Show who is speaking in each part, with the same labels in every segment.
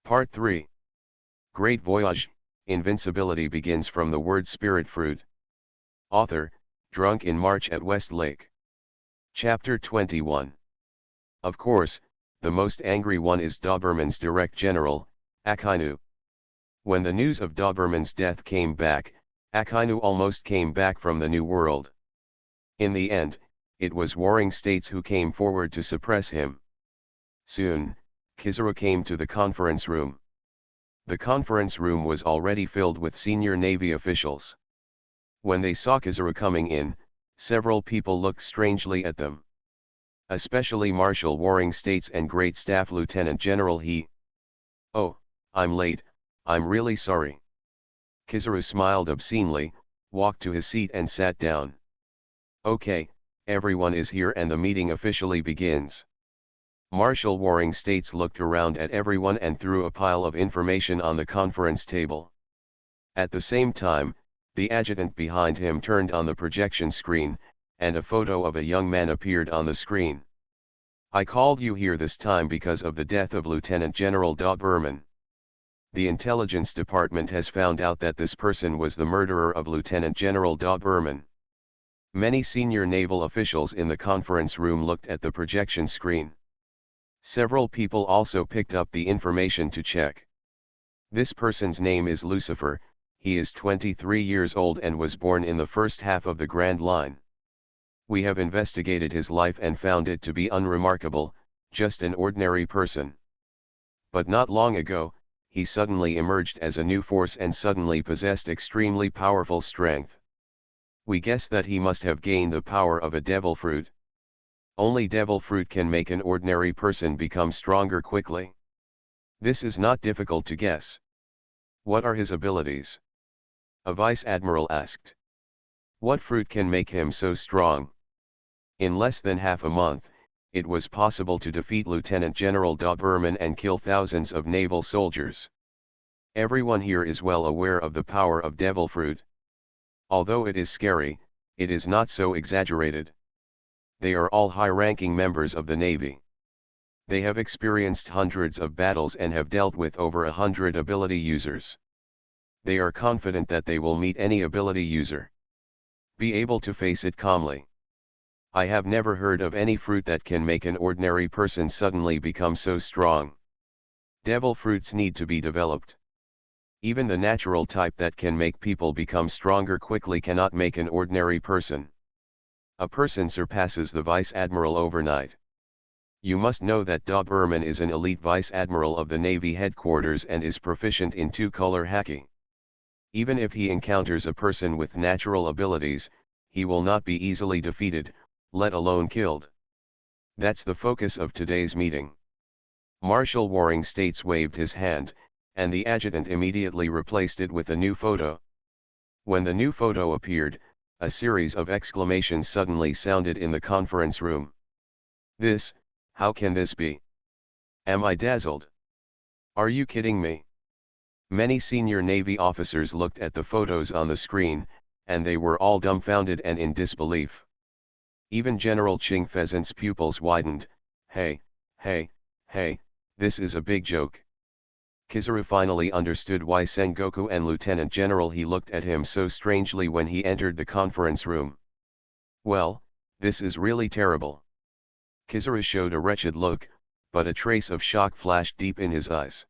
Speaker 1: Part 3. Great Voyage, Invincibility begins from the word spirit fruit. Author, drunk in March at Westlake. Chapter 21. Of course, the most angry one is Doberman's direct general, Akainu. When the news of Doberman's death came back, Akainu almost came back from the New World. In the end, it was warring states who came forward to suppress him. Soon, Kizaru came to the conference room. The conference room was already filled with senior Navy officials. When they saw Kizaru coming in, several people looked strangely at them. Especially Marshal Warring States and Great Staff Lieutenant General He. "Oh, I'm late, I'm really sorry." Kizaru smiled obscenely, walked to his seat and sat down. "Okay, everyone is here and the meeting officially begins." Marshal Warring States looked around at everyone and threw a pile of information on the conference table. At the same time, the adjutant behind him turned on the projection screen, and a photo of a young man appeared on the screen. "I called you here this time because of the death of Lieutenant General Doberman. The intelligence department has found out that this person was the murderer of Lieutenant General Doberman." Many senior naval officials in the conference room looked at the projection screen. Several people also picked up the information to check. "This person's name is Lucifer, he is 23 years old and was born in the first half of the Grand Line. We have investigated his life and found it to be unremarkable, just an ordinary person. But not long ago, he suddenly emerged as a new force and suddenly possessed extremely powerful strength. We guess that he must have gained the power of a devil fruit. Only devil fruit can make an ordinary person become stronger quickly. This is not difficult to guess." "What are his abilities?" a vice admiral asked. "What fruit can make him so strong?" In less than half a month, it was possible to defeat Lieutenant General Doberman and kill thousands of naval soldiers. Everyone here is well aware of the power of devil fruit. Although it is scary, it is not so exaggerated. They are all high-ranking members of the Navy. They have experienced hundreds of battles and have dealt with over 100 ability users. They are confident that they will meet any ability user. Be able to face it calmly. I have never heard of any fruit that can make an ordinary person suddenly become so strong. Devil fruits need to be developed. Even the natural type that can make people become stronger quickly cannot make an ordinary person. A person surpasses the vice admiral overnight. You must know that Doberman is an elite vice admiral of the Navy headquarters and is proficient in two-color hacking. Even if he encounters a person with natural abilities, he will not be easily defeated, let alone killed. That's the focus of today's meeting." Marshal Warring States waved his hand, and the adjutant immediately replaced it with a new photo. When the new photo appeared, a series of exclamations suddenly sounded in the conference room. "This, how can this be? Am I dazzled? Are you kidding me?" Many senior Navy officers looked at the photos on the screen, and they were all dumbfounded and in disbelief. Even General Ching Pheasant's pupils widened. Hey, this is a big joke." Kizaru finally understood why Sengoku and Lieutenant General He looked at him so strangely when he entered the conference room. "Well, this is really terrible." Kizaru showed a wretched look, but a trace of shock flashed deep in his eyes.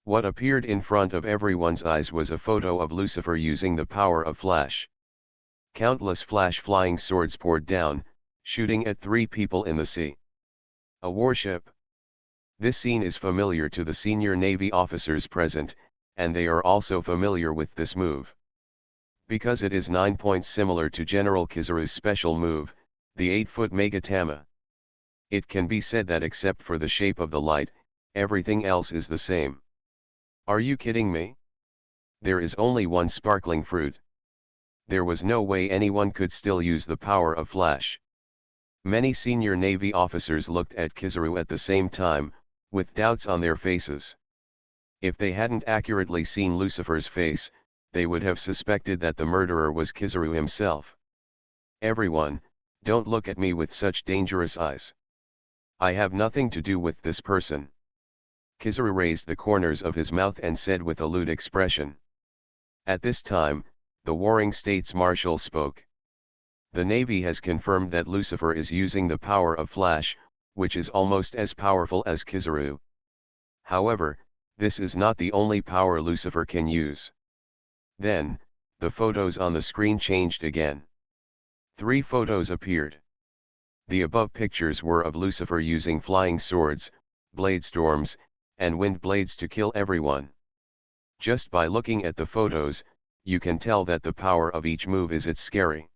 Speaker 1: What appeared in front of everyone's eyes was a photo of Lucifer using the power of flash. Countless flash-flying swords poured down, shooting at 3 people in the sea. A warship. This scene is familiar to the senior Navy officers present, and they are also familiar with this move. Because it is 9 points similar to General Kizaru's special move, the 8-foot Megatama. It can be said that except for the shape of the light, everything else is the same. Are you kidding me? There is only one sparkling fruit. There was no way anyone could still use the power of flash. Many senior Navy officers looked at Kizaru at the same time, with doubts on their faces. If they hadn't accurately seen Lucifer's face, they would have suspected that the murderer was Kizaru himself. "Everyone, don't look at me with such dangerous eyes. I have nothing to do with this person. Kizaru raised the corners of his mouth and said with a lewd expression. At this time, the Warring States Marshal spoke. The Navy has confirmed that Lucifer is using the power of Flash, which is almost as powerful as Kizaru. However, this is not the only power Lucifer can use. Then, the photos on the screen changed again. 3 photos appeared. The above pictures were of Lucifer using flying swords, blade storms, and wind blades to kill everyone. Just by looking at the photos, you can tell that the power of each move is it's scary.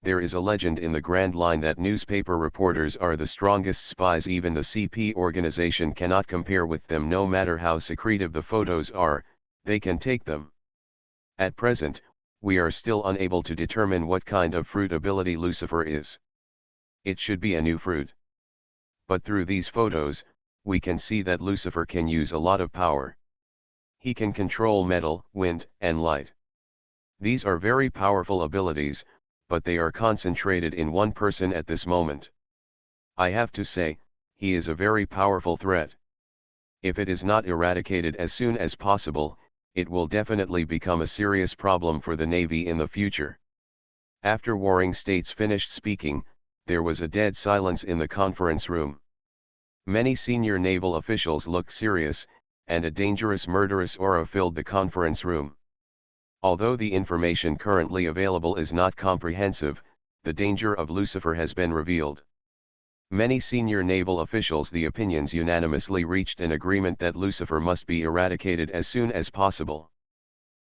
Speaker 1: There is a legend in the Grand Line that newspaper reporters are the strongest spies. Even the CP organization cannot compare with them. No matter how secretive the photos are, they can take them. At present, we are still unable to determine what kind of fruit ability Lucifer is. It should be a new fruit. But through these photos, we can see that Lucifer can use a lot of power. He can control metal, wind, and light. These are very powerful abilities, but they are concentrated in one person at this moment. I have to say, he is a very powerful threat. If it is not eradicated as soon as possible, it will definitely become a serious problem for the Navy in the future. After Warring States finished speaking, there was a dead silence in the conference room. Many senior naval officials looked serious, and a dangerous murderous aura filled the conference room. Although the information currently available is not comprehensive, the danger of Lucifer has been revealed. Many senior naval officials' the opinions unanimously reached an agreement that Lucifer must be eradicated as soon as possible.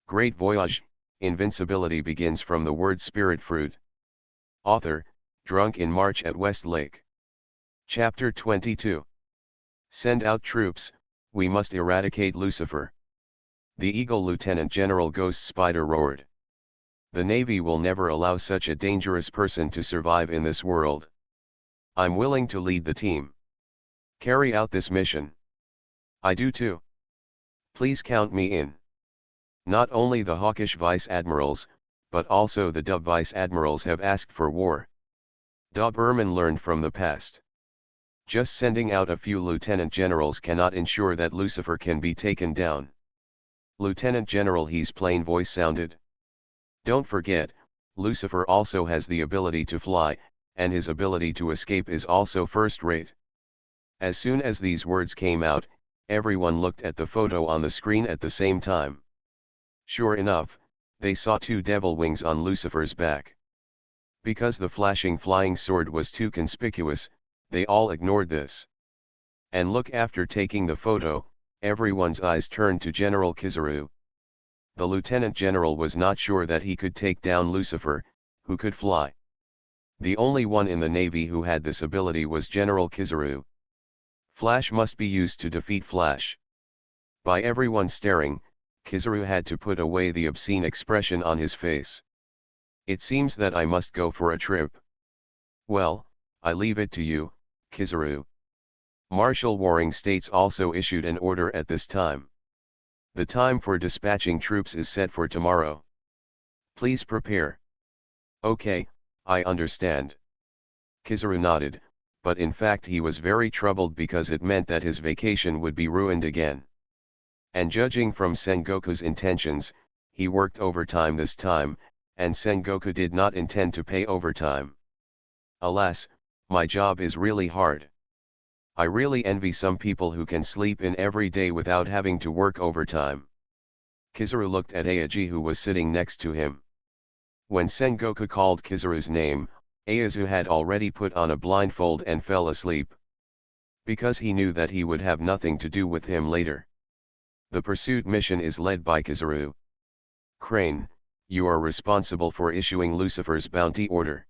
Speaker 1: Great Voyage, Invincibility begins from the word spirit fruit. Author, Drunk in March at West Lake. Chapter 22. Send out troops, we must eradicate Lucifer. The Eagle Lieutenant General Ghost Spider roared. The Navy will never allow such a dangerous person to survive in this world. I'm willing to lead the team. Carry out this mission. I do too. Please count me in. Not only the hawkish vice admirals, but also the dub vice admirals have asked for war. Doberman learned from the past. Just sending out a few lieutenant generals cannot ensure that Lucifer can be taken down. Lieutenant General He's plain voice sounded. Don't forget, Lucifer also has the ability to fly, and his ability to escape is also first rate. As soon as these words came out, everyone looked at the photo on the screen at the same time. Sure enough, they saw 2 devil wings on Lucifer's back. Because the flashing flying sword was too conspicuous, they all ignored this. And look, after taking the photo, everyone's eyes turned to General Kizaru. The Lieutenant General was not sure that he could take down Lucifer, who could fly. The only one in the Navy who had this ability was General Kizaru. Flash must be used to defeat Flash. By everyone staring, Kizaru had to put away the obscene expression on his face. It seems that I must go for a trip. Well, I leave it to you, Kizaru. Marshal Warring States also issued an order at this time. The time for dispatching troops is set for tomorrow. Please prepare. Okay, I understand. Kizaru nodded, but in fact he was very troubled because it meant that his vacation would be ruined again. And judging from Sengoku's intentions, he worked overtime this time, and Sengoku did not intend to pay overtime. Alas, my job is really hard. I really envy some people who can sleep in every day without having to work overtime. Kizaru looked at Aoji, who was sitting next to him. When Sengoku called Kizaru's name, Ieyasu had already put on a blindfold and fell asleep. Because he knew that he would have nothing to do with him later. The pursuit mission is led by Kizaru. Crane, you are responsible for issuing Lucifer's bounty order.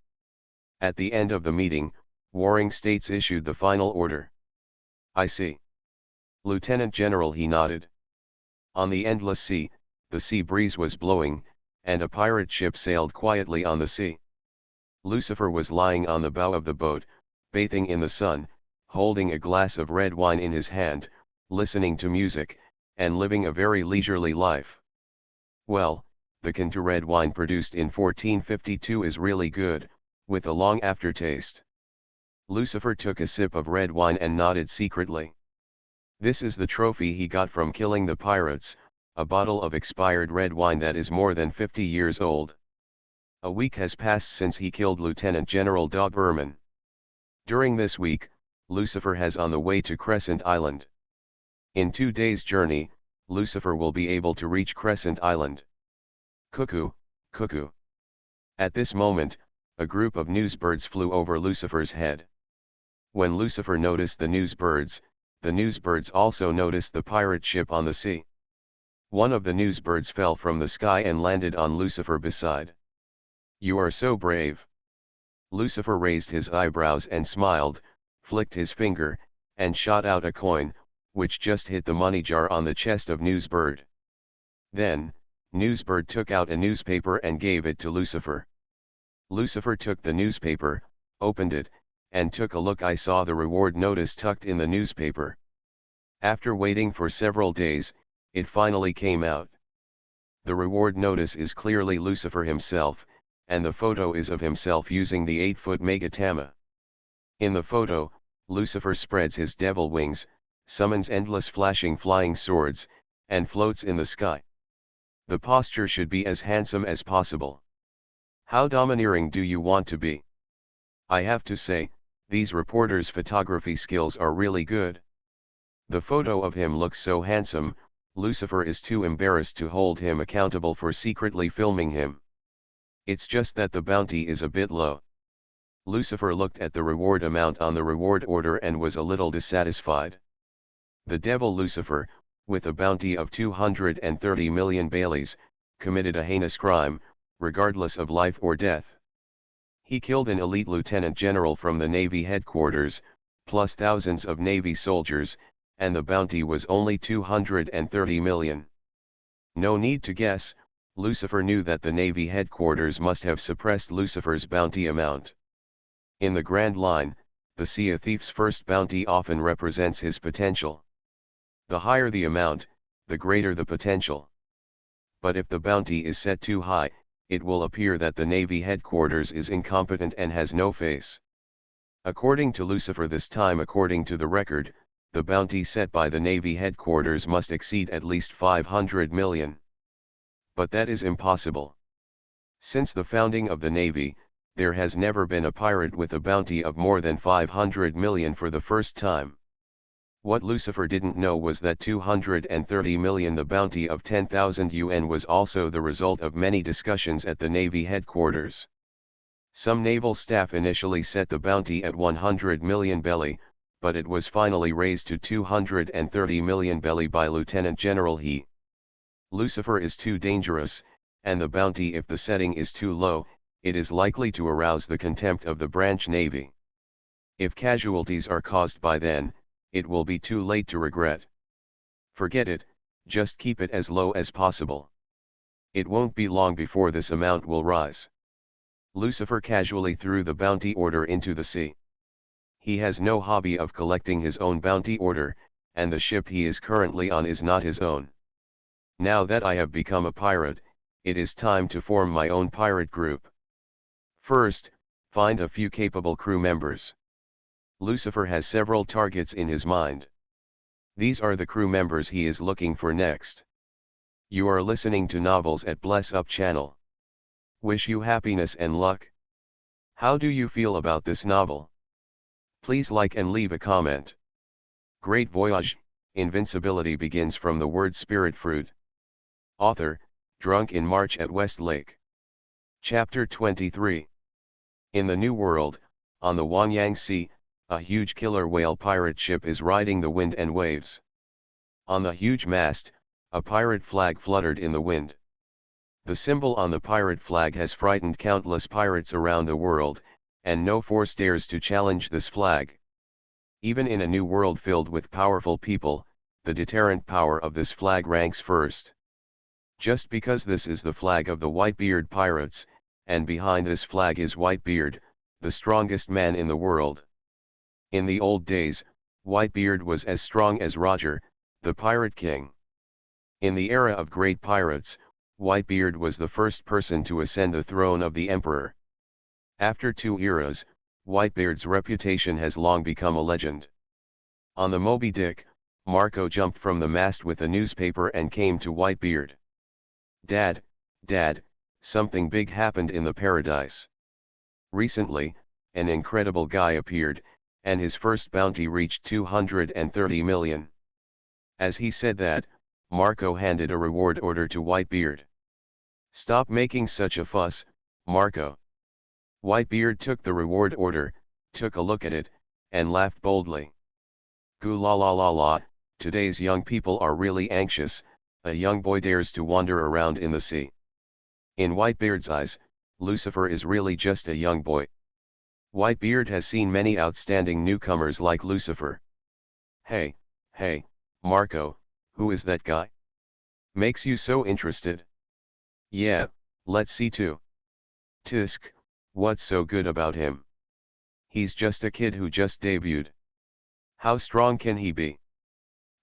Speaker 1: At the end of the meeting, Warring States issued the final order. I see. Lieutenant General, he nodded. On the endless sea, the sea breeze was blowing, and a pirate ship sailed quietly on the sea. Lucifer was lying on the bow of the boat, bathing in the sun, holding a glass of red wine in his hand, listening to music, and living a very leisurely life. Well, the Kantu red wine produced in 1452 is really good, with a long aftertaste. Lucifer took a sip of red wine and nodded secretly. This is the trophy he got from killing the pirates, a bottle of expired red wine that is more than 50 years old. A week has passed since he killed Lieutenant General Doberman. During this week, Lucifer has on the way to Crescent Island. In 2 days' journey, Lucifer will be able to reach Crescent Island. Cuckoo, cuckoo. At this moment, a group of newsbirds flew over Lucifer's head. When Lucifer noticed the newsbirds also noticed the pirate ship on the sea. One of the newsbirds fell from the sky and landed on Lucifer beside. "You are so brave." Lucifer raised his eyebrows and smiled, flicked his finger, and shot out a coin, which just hit the money jar on the chest of Newsbird. Then, Newsbird took out a newspaper and gave it to Lucifer. Lucifer took the newspaper, opened it, and took a look. I saw the reward notice tucked in the newspaper. After waiting for several days, it finally came out. The reward notice is clearly Lucifer himself, and the photo is of himself using the 8-foot Megatama. In the photo, Lucifer spreads his devil wings, summons endless flashing flying swords, and floats in the sky. The posture should be as handsome as possible. How domineering do you want to be? I have to say, these reporters' photography skills are really good. The photo of him looks so handsome, Lucifer is too embarrassed to hold him accountable for secretly filming him. It's just that the bounty is a bit low. Lucifer looked at the reward amount on the reward order and was a little dissatisfied. The devil Lucifer, with a bounty of 230 million Baileys, committed a heinous crime, regardless of life or death. He killed an elite lieutenant general from the Navy headquarters, plus thousands of Navy soldiers, and the bounty was only 230 million. No need to guess, Lucifer knew that the Navy headquarters must have suppressed Lucifer's bounty amount. In the grand line, the Sea Thief's first bounty often represents his potential. The higher the amount, the greater the potential. But if the bounty is set too high, it will appear that the Navy headquarters is incompetent and has no face. According to Lucifer this time, according to the record, the bounty set by the Navy headquarters must exceed at least 500 million. But that is impossible. Since the founding of the Navy, there has never been a pirate with a bounty of more than 500 million for the first time. What Lucifer didn't know was that 230 million, the bounty of 10,000 UN, was also the result of many discussions at the Navy headquarters. Some naval staff initially set the bounty at 100 million belly, but it was finally raised to 230 million belly by Lieutenant General He. Lucifer is too dangerous, and the bounty, if the setting is too low, it is likely to arouse the contempt of the branch Navy. If casualties are caused by then, it will be too late to regret. Forget it, just keep it as low as possible. It won't be long before this amount will rise. Lucifer casually threw the bounty order into the sea. He has no hobby of collecting his own bounty order, and the ship he is currently on is not his own. Now that I have become a pirate, it is time to form my own pirate group. First, find a few capable crew members. Lucifer has several targets in his mind. These are the crew members he is looking for next. You are listening to Novels at Bless Up channel. Wish you happiness and luck. How do you feel about this novel? Please like and leave a comment. Great Voyage, Invincibility begins from the word spirit fruit. Author, Drunk in March at West Lake. Chapter 23. In the New World, on the Wanyang Sea, a huge killer whale pirate ship is riding the wind and waves. On the huge mast, a pirate flag fluttered in the wind. The symbol on the pirate flag has frightened countless pirates around the world, and no force dares to challenge this flag. Even in a new world filled with powerful people, the deterrent power of this flag ranks first. Just because this is the flag of the Whitebeard pirates, and behind this flag is Whitebeard, the strongest man in the world. In the old days, Whitebeard was as strong as Roger, the pirate king. In the era of great pirates, Whitebeard was the first person to ascend the throne of the emperor. After 2 eras, Whitebeard's reputation has long become a legend. On the Moby Dick, Marco jumped from the mast with a newspaper and came to Whitebeard. Dad, Dad, something big happened in the paradise. Recently, an incredible guy appeared, and his first bounty reached 230 million. As he said that, Marco handed a reward order to Whitebeard. Stop making such a fuss, Marco. Whitebeard took the reward order, took a look at it, and laughed boldly. Goo la la la la, today's young people are really anxious, a young boy dares to wander around in the sea. In Whitebeard's eyes, Lucifer is really just a young boy. Whitebeard has seen many outstanding newcomers like Lucifer. Hey, Marco, who is that guy? Makes you so interested? Yeah, let's see too. Tisk, what's so good about him? He's just a kid who just debuted. How strong can he be?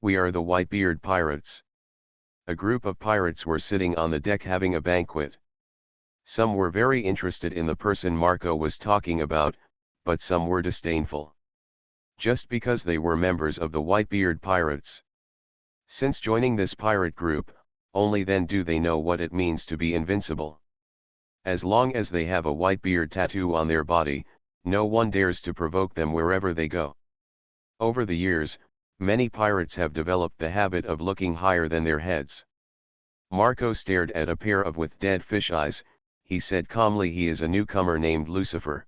Speaker 1: We are the Whitebeard Pirates. A group of pirates were sitting on the deck having a banquet. Some were very interested in the person Marco was talking about, but some were disdainful. Just because they were members of the Whitebeard Pirates. Since joining this pirate group, only then do they know what it means to be invincible. As long as they have a Whitebeard tattoo on their body, no one dares to provoke them wherever they go. Over the years, many pirates have developed the habit of looking higher than their heads. Marco stared at a pair of with dead fish eyes. He said calmly he is a newcomer named Lucifer.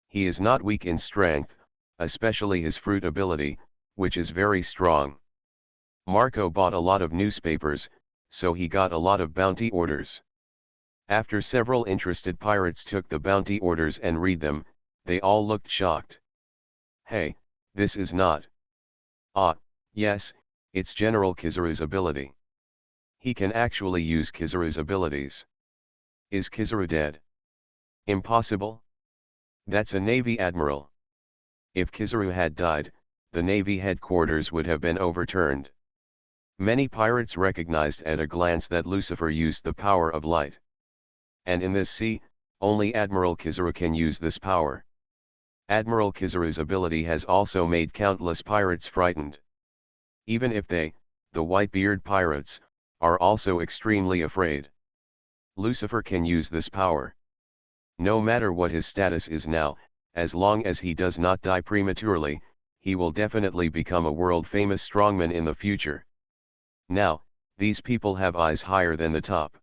Speaker 1: He is not weak in strength, especially his fruit ability, which is very strong. Marco bought a lot of newspapers, so he got a lot of bounty orders. After several interested pirates took the bounty orders and read them, they all looked shocked. Hey, this is not. Ah, yes, it's General Kizaru's ability. He can actually use Kizaru's abilities. Is Kizaru dead? Impossible? That's a Navy admiral. If Kizaru had died, the Navy headquarters would have been overturned. Many pirates recognized at a glance that Lucifer used the power of light. And in this sea, only Admiral Kizaru can use this power. Admiral Kizaru's ability has also made countless pirates frightened. Even if they, the Whitebeard Pirates, are also extremely afraid. Lucifer can use this power. No matter what his status is now, as long as he does not die prematurely, he will definitely become a world-famous strongman in the future. Now, these people have eyes higher than the top.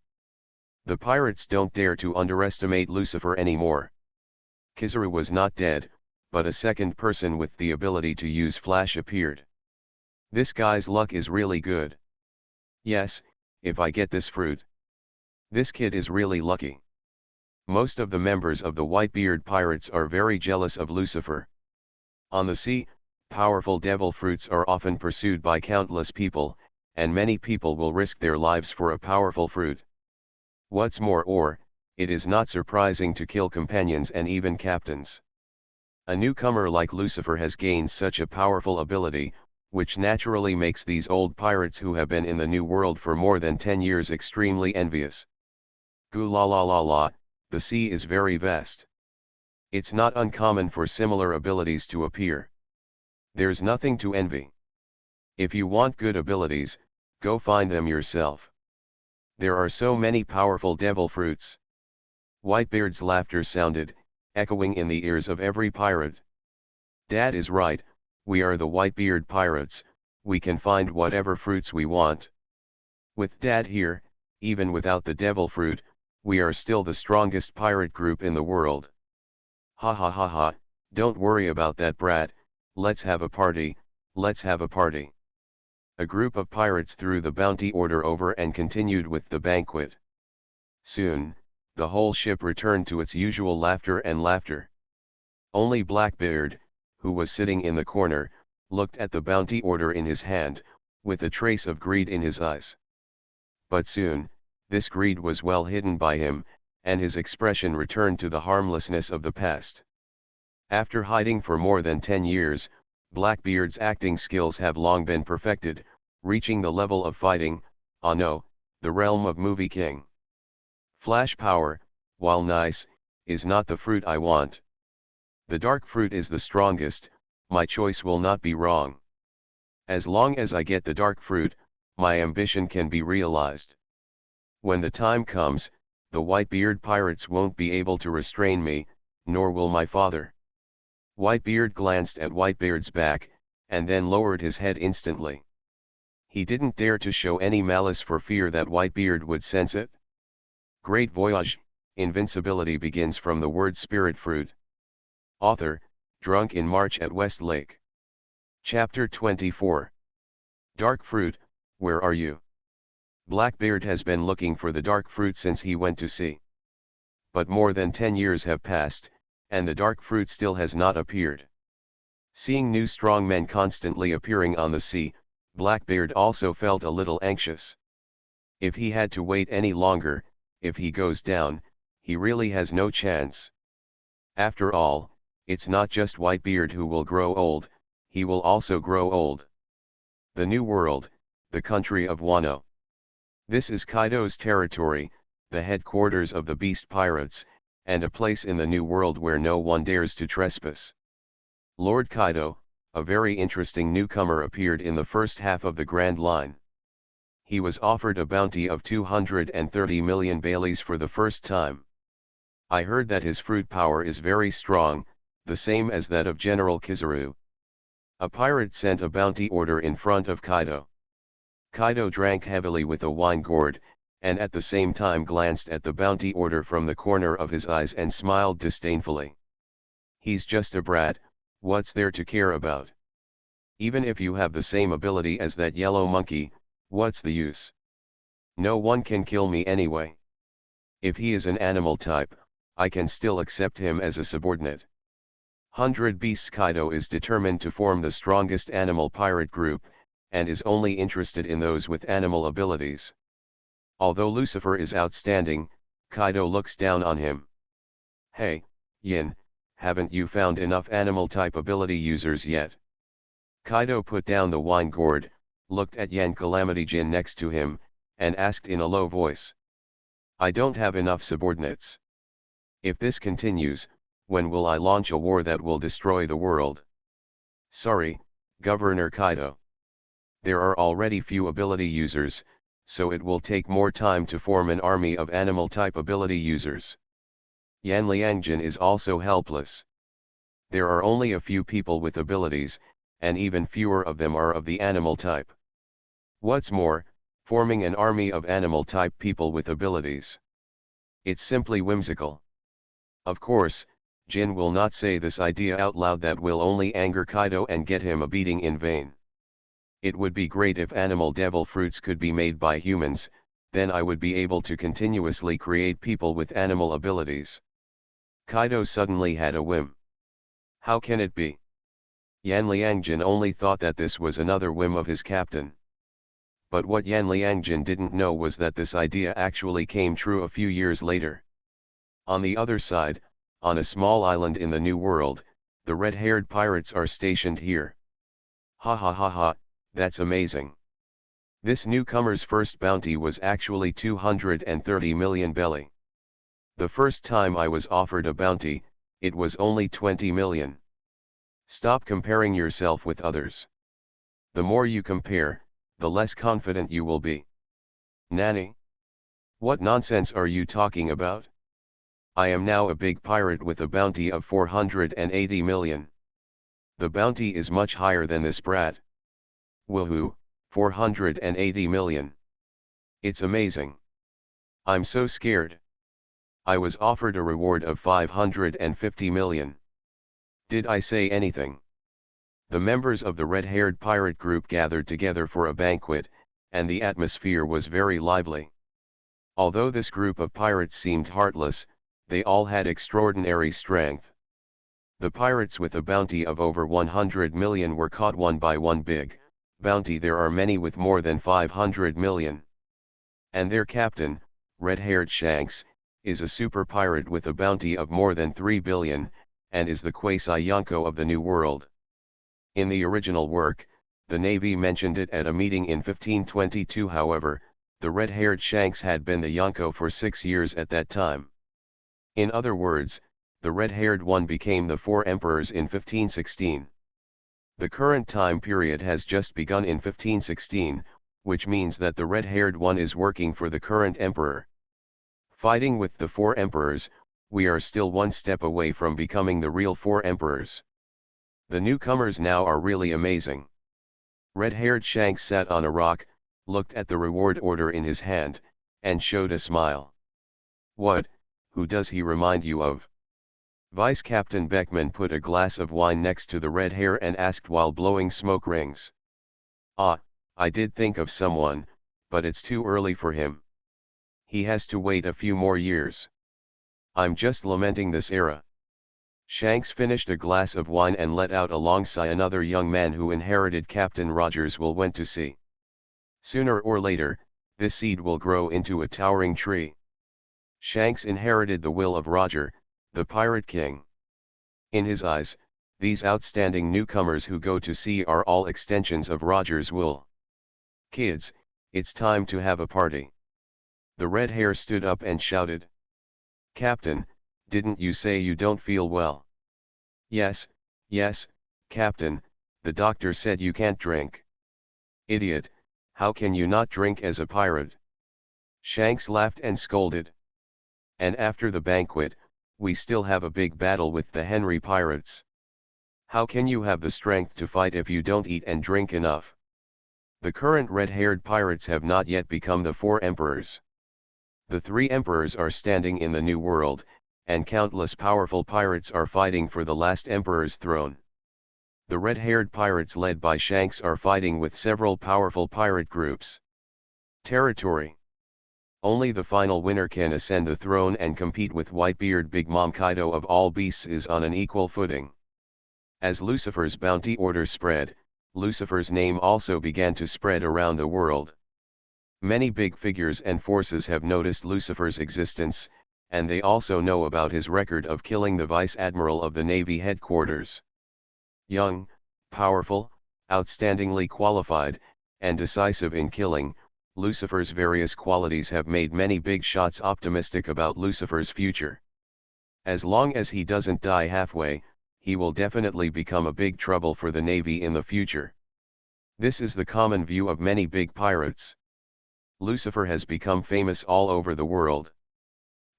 Speaker 1: The pirates don't dare to underestimate Lucifer anymore. Kizaru was not dead, but a second person with the ability to use flash appeared. This guy's luck is really good. Yes, if I get this fruit. This kid is really lucky. Most of the members of the Whitebeard Pirates are very jealous of Lucifer. On the sea, powerful devil fruits are often pursued by countless people, and many people will risk their lives for a powerful fruit. What's more, it is not surprising to kill companions and even captains. A newcomer like Lucifer has gained such a powerful ability, which naturally makes these old pirates who have been in the New World for more than 10 years extremely envious. Goo la la la la, the sea is very vast. It's not uncommon for similar abilities to appear. There's nothing to envy. If you want good abilities, go find them yourself. There are so many powerful devil fruits. Whitebeard's laughter sounded, echoing in the ears of every pirate. Dad is right, we are the Whitebeard Pirates, we can find whatever fruits we want. With Dad here, even without the devil fruit, we are still the strongest pirate group in the world. Ha ha ha ha, don't worry about that brat, let's have a party, let's have a party. A group of pirates threw the bounty order over and continued with the banquet. Soon, the whole ship returned to its usual laughter and laughter. Only Blackbeard, who was sitting in the corner, looked at the bounty order in his hand, with a trace of greed in his eyes. But soon, this greed was well hidden by him, and his expression returned to the harmlessness of the past. After hiding for more than 10 years, Blackbeard's acting skills have long been perfected, reaching the level of fighting, ah no, the realm of movie king. Flash power, while nice, is not the fruit I want. The dark fruit is the strongest, my choice will not be wrong. As long as I get the dark fruit, my ambition can be realized. When the time comes, the Whitebeard pirates won't be able to restrain me, nor will my father. Whitebeard glanced at Whitebeard's back, and then lowered his head instantly. He didn't dare to show any malice for fear that Whitebeard would sense it. Great Voyage, Invincibility begins from the word spirit fruit. Author, Drunk in March at West Lake. Chapter 24. Dark fruit, where are you? Blackbeard has been looking for the dark fruit since he went to sea. But more than 10 years have passed, and the dark fruit still has not appeared. Seeing new strong men constantly appearing on the sea, Blackbeard also felt a little anxious. If he had to wait any longer, if he goes down, he really has no chance. After all, it's not just Whitebeard who will grow old, he will also grow old. The New World, the country of Wano. This is Kaido's territory, the headquarters of the Beast Pirates, and a place in the New World where no one dares to trespass. Lord Kaido, a very interesting newcomer, appeared in the first half of the Grand Line. He was offered a bounty of 230 million Baileys for the first time. I heard that his fruit power is very strong, the same as that of General Kizaru. A pirate sent a bounty order in front of Kaido. Kaido drank heavily with a wine gourd, and at the same time glanced at the bounty order from the corner of his eyes and smiled disdainfully. He's just a brat, what's there to care about? Even if you have the same ability as that yellow monkey, what's the use? No one can kill me anyway. If he is an animal type, I can still accept him as a subordinate. 100 Beasts. Kaido is determined to form the strongest animal pirate group, and is only interested in those with animal abilities. Although Lucifer is outstanding, Kaido looks down on him. Hey, Yin, haven't you found enough animal type ability users yet? Kaido put down the wine gourd, looked at Yan Calamity Jin next to him, and asked in a low voice. I don't have enough subordinates. If this continues, when will I launch a war that will destroy the world? Sorry, Governor Kaido. There are already few ability users, so it will take more time to form an army of animal type ability users. Yan Liangjin is also helpless. There are only a few people with abilities, and even fewer of them are of the animal type. What's more, forming an army of animal type people with abilities. It's simply whimsical. Of course, Jin will not say this idea out loud, that will only anger Kaido and get him a beating in vain. It would be great if animal devil fruits could be made by humans, then I would be able to continuously create people with animal abilities. Kaido suddenly had a whim. How can it be? Yan Liangjin only thought that this was another whim of his captain. But what Yan Liangjin didn't know was that this idea actually came true a few years later. On the other side, on a small island in the New World, the red-haired pirates are stationed here. Ha ha ha ha, that's amazing. This newcomer's first bounty was actually 230 million belly. The first time I was offered a bounty, it was only 20 million. Stop comparing yourself with others. The more you compare, the less confident you will be. Nani? What nonsense are you talking about? I am now a big pirate with a bounty of 480 million. The bounty is much higher than this brat. Woohoo, 480 million. It's amazing. I'm so scared. I was offered a reward of 550 million. Did I say anything? The members of the red-haired pirate group gathered together for a banquet, and the atmosphere was very lively. Although this group of pirates seemed heartless, they all had extraordinary strength. The pirates with a bounty of over 100 million were caught one by one. Big bounty, there are many with more than 500 million. And their captain, red-haired Shanks, is a super pirate with a bounty of more than 3 billion, and is the quasi-Yonko of the New World. In the original work, the Navy mentioned it at a meeting in 1522. However, the red-haired Shanks had been the Yonko for 6 years at that time. In other words, the red-haired one became the 4 emperors in 1516. The current time period has just begun in 1516, which means that the red-haired one is working for the current emperor. Fighting with the four emperors, we are still one step away from becoming the real four emperors. The newcomers now are really amazing. Red-haired Shanks sat on a rock, looked at the reward order in his hand, and showed a smile. What, who does he remind you of? Vice Captain Beckman put a glass of wine next to the red hair and asked while blowing smoke rings. Ah, I did think of someone, but it's too early for him. He has to wait a few more years. I'm just lamenting this era. Shanks finished a glass of wine and let out a long sigh. Another young man who inherited Captain Rogers' will went to sea. Sooner or later, this seed will grow into a towering tree. Shanks inherited the will of Roger, the Pirate King. In his eyes, these outstanding newcomers who go to sea are all extensions of Roger's will. Kids, it's time to have a party. The red hair stood up and shouted. Captain, didn't you say you don't feel well? Yes, Captain, the doctor said you can't drink. Idiot, how can you not drink as a pirate? Shanks laughed and scolded. And after the banquet, we still have a big battle with the Henry pirates. How can you have the strength to fight if you don't eat and drink enough? The current red-haired pirates have not yet become the four emperors. The three emperors are standing in the New World, and countless powerful pirates are fighting for the last emperor's throne. The red-haired pirates led by Shanks are fighting with several powerful pirate groups. Territory. Only the final winner can ascend the throne and compete with Whitebeard. Big Mom Kaido of all beasts is on an equal footing. As Lucifer's bounty order spread, Lucifer's name also began to spread around the world. Many big figures and forces have noticed Lucifer's existence, and they also know about his record of killing the Vice Admiral of the Navy headquarters. Young, powerful, outstandingly qualified, and decisive in killing, Lucifer's various qualities have made many big shots optimistic about Lucifer's future. As long as he doesn't die halfway, he will definitely become a big trouble for the Navy in the future. This is the common view of many big pirates. Lucifer has become famous all over the world.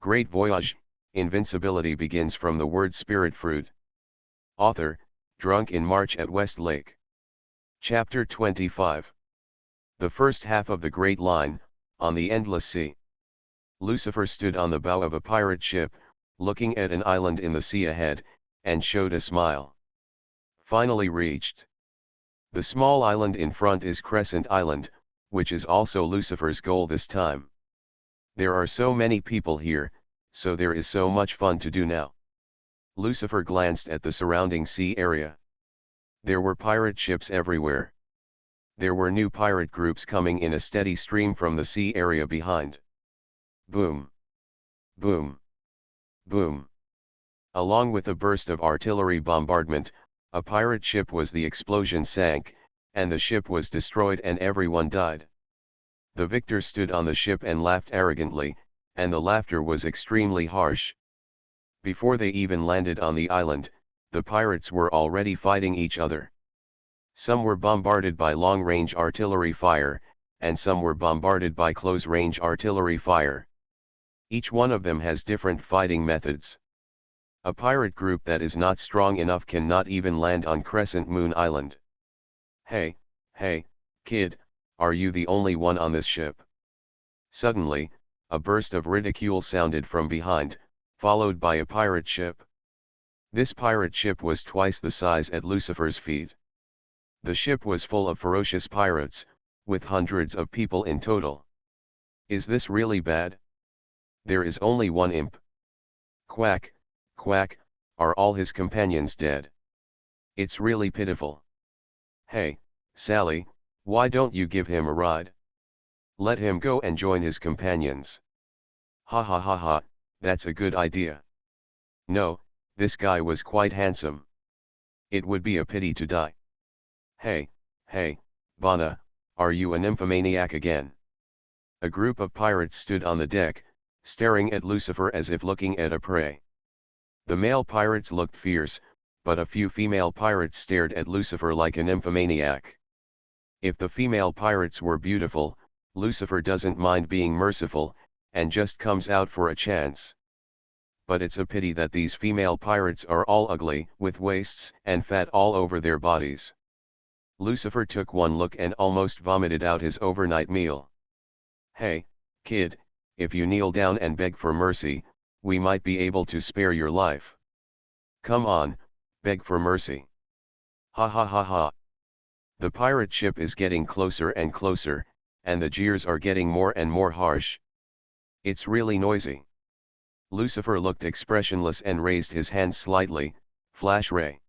Speaker 1: Great Voyage, Invincibility begins from the word spirit fruit. Author, Drunk in March at West Lake. Chapter 25. The first half of the Great Line, on the endless sea. Lucifer stood on the bow of a pirate ship, looking at an island in the sea ahead, and showed a smile. Finally reached. The small island in front is Crescent Island, which is also Lucifer's goal this time. There are so many people here, so there is so much fun to do now. Lucifer glanced at the surrounding sea area. There were pirate ships everywhere. There were new pirate groups coming in a steady stream from the sea area behind. Boom! Boom! Boom! Along with a burst of artillery bombardment, a pirate ship was the explosion sank, and the ship was destroyed and everyone died. The victor stood on the ship and laughed arrogantly, and the laughter was extremely harsh. Before they even landed on the island, the pirates were already fighting each other. Some were bombarded by long-range artillery fire, and some were bombarded by close-range artillery fire. Each one of them has different fighting methods. A pirate group that is not strong enough cannot even land on Crescent Moon Island. Hey, kid, are you the only one on this ship? Suddenly, a burst of ridicule sounded from behind, followed by a pirate ship. This pirate ship was twice the size at Lucifer's feet. The ship was full of ferocious pirates, with hundreds of people in total. Is this really bad? There is only one imp. Quack, quack, are all his companions dead? It's really pitiful. Hey, Sally, why don't you give him a ride? Let him go and join his companions. Ha ha ha ha, that's a good idea. No, this guy was quite handsome. It would be a pity to die. Hey, Bana, are you a nymphomaniac again? A group of pirates stood on the deck, staring at Lucifer as if looking at a prey. The male pirates looked fierce, but a few female pirates stared at Lucifer like a nymphomaniac. If the female pirates were beautiful, Lucifer doesn't mind being merciful, and just comes out for a chance. But it's a pity that these female pirates are all ugly, with waists and fat all over their bodies. Lucifer took one look and almost vomited out his overnight meal. "Hey, kid, if you kneel down and beg for mercy, we might be able to spare your life. Come on, beg for mercy." Ha ha ha ha. The pirate ship is getting closer and closer, and the jeers are getting more and more harsh. It's really noisy. Lucifer looked expressionless and raised his hand slightly. Flash ray.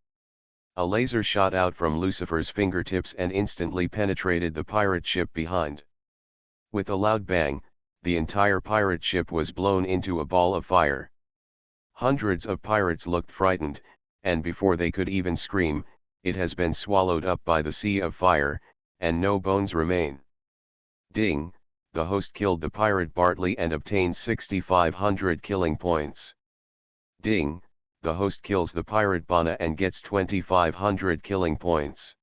Speaker 1: A laser shot out from Lucifer's fingertips and instantly penetrated the pirate ship behind. With a loud bang, the entire pirate ship was blown into a ball of fire. Hundreds of pirates looked frightened, and before they could even scream, it has been swallowed up by the sea of fire, and no bones remain. Ding, the host killed the pirate Bartley and obtained 6,500 killing points. Ding, the host kills the pirate Bana and gets 2,500 killing points.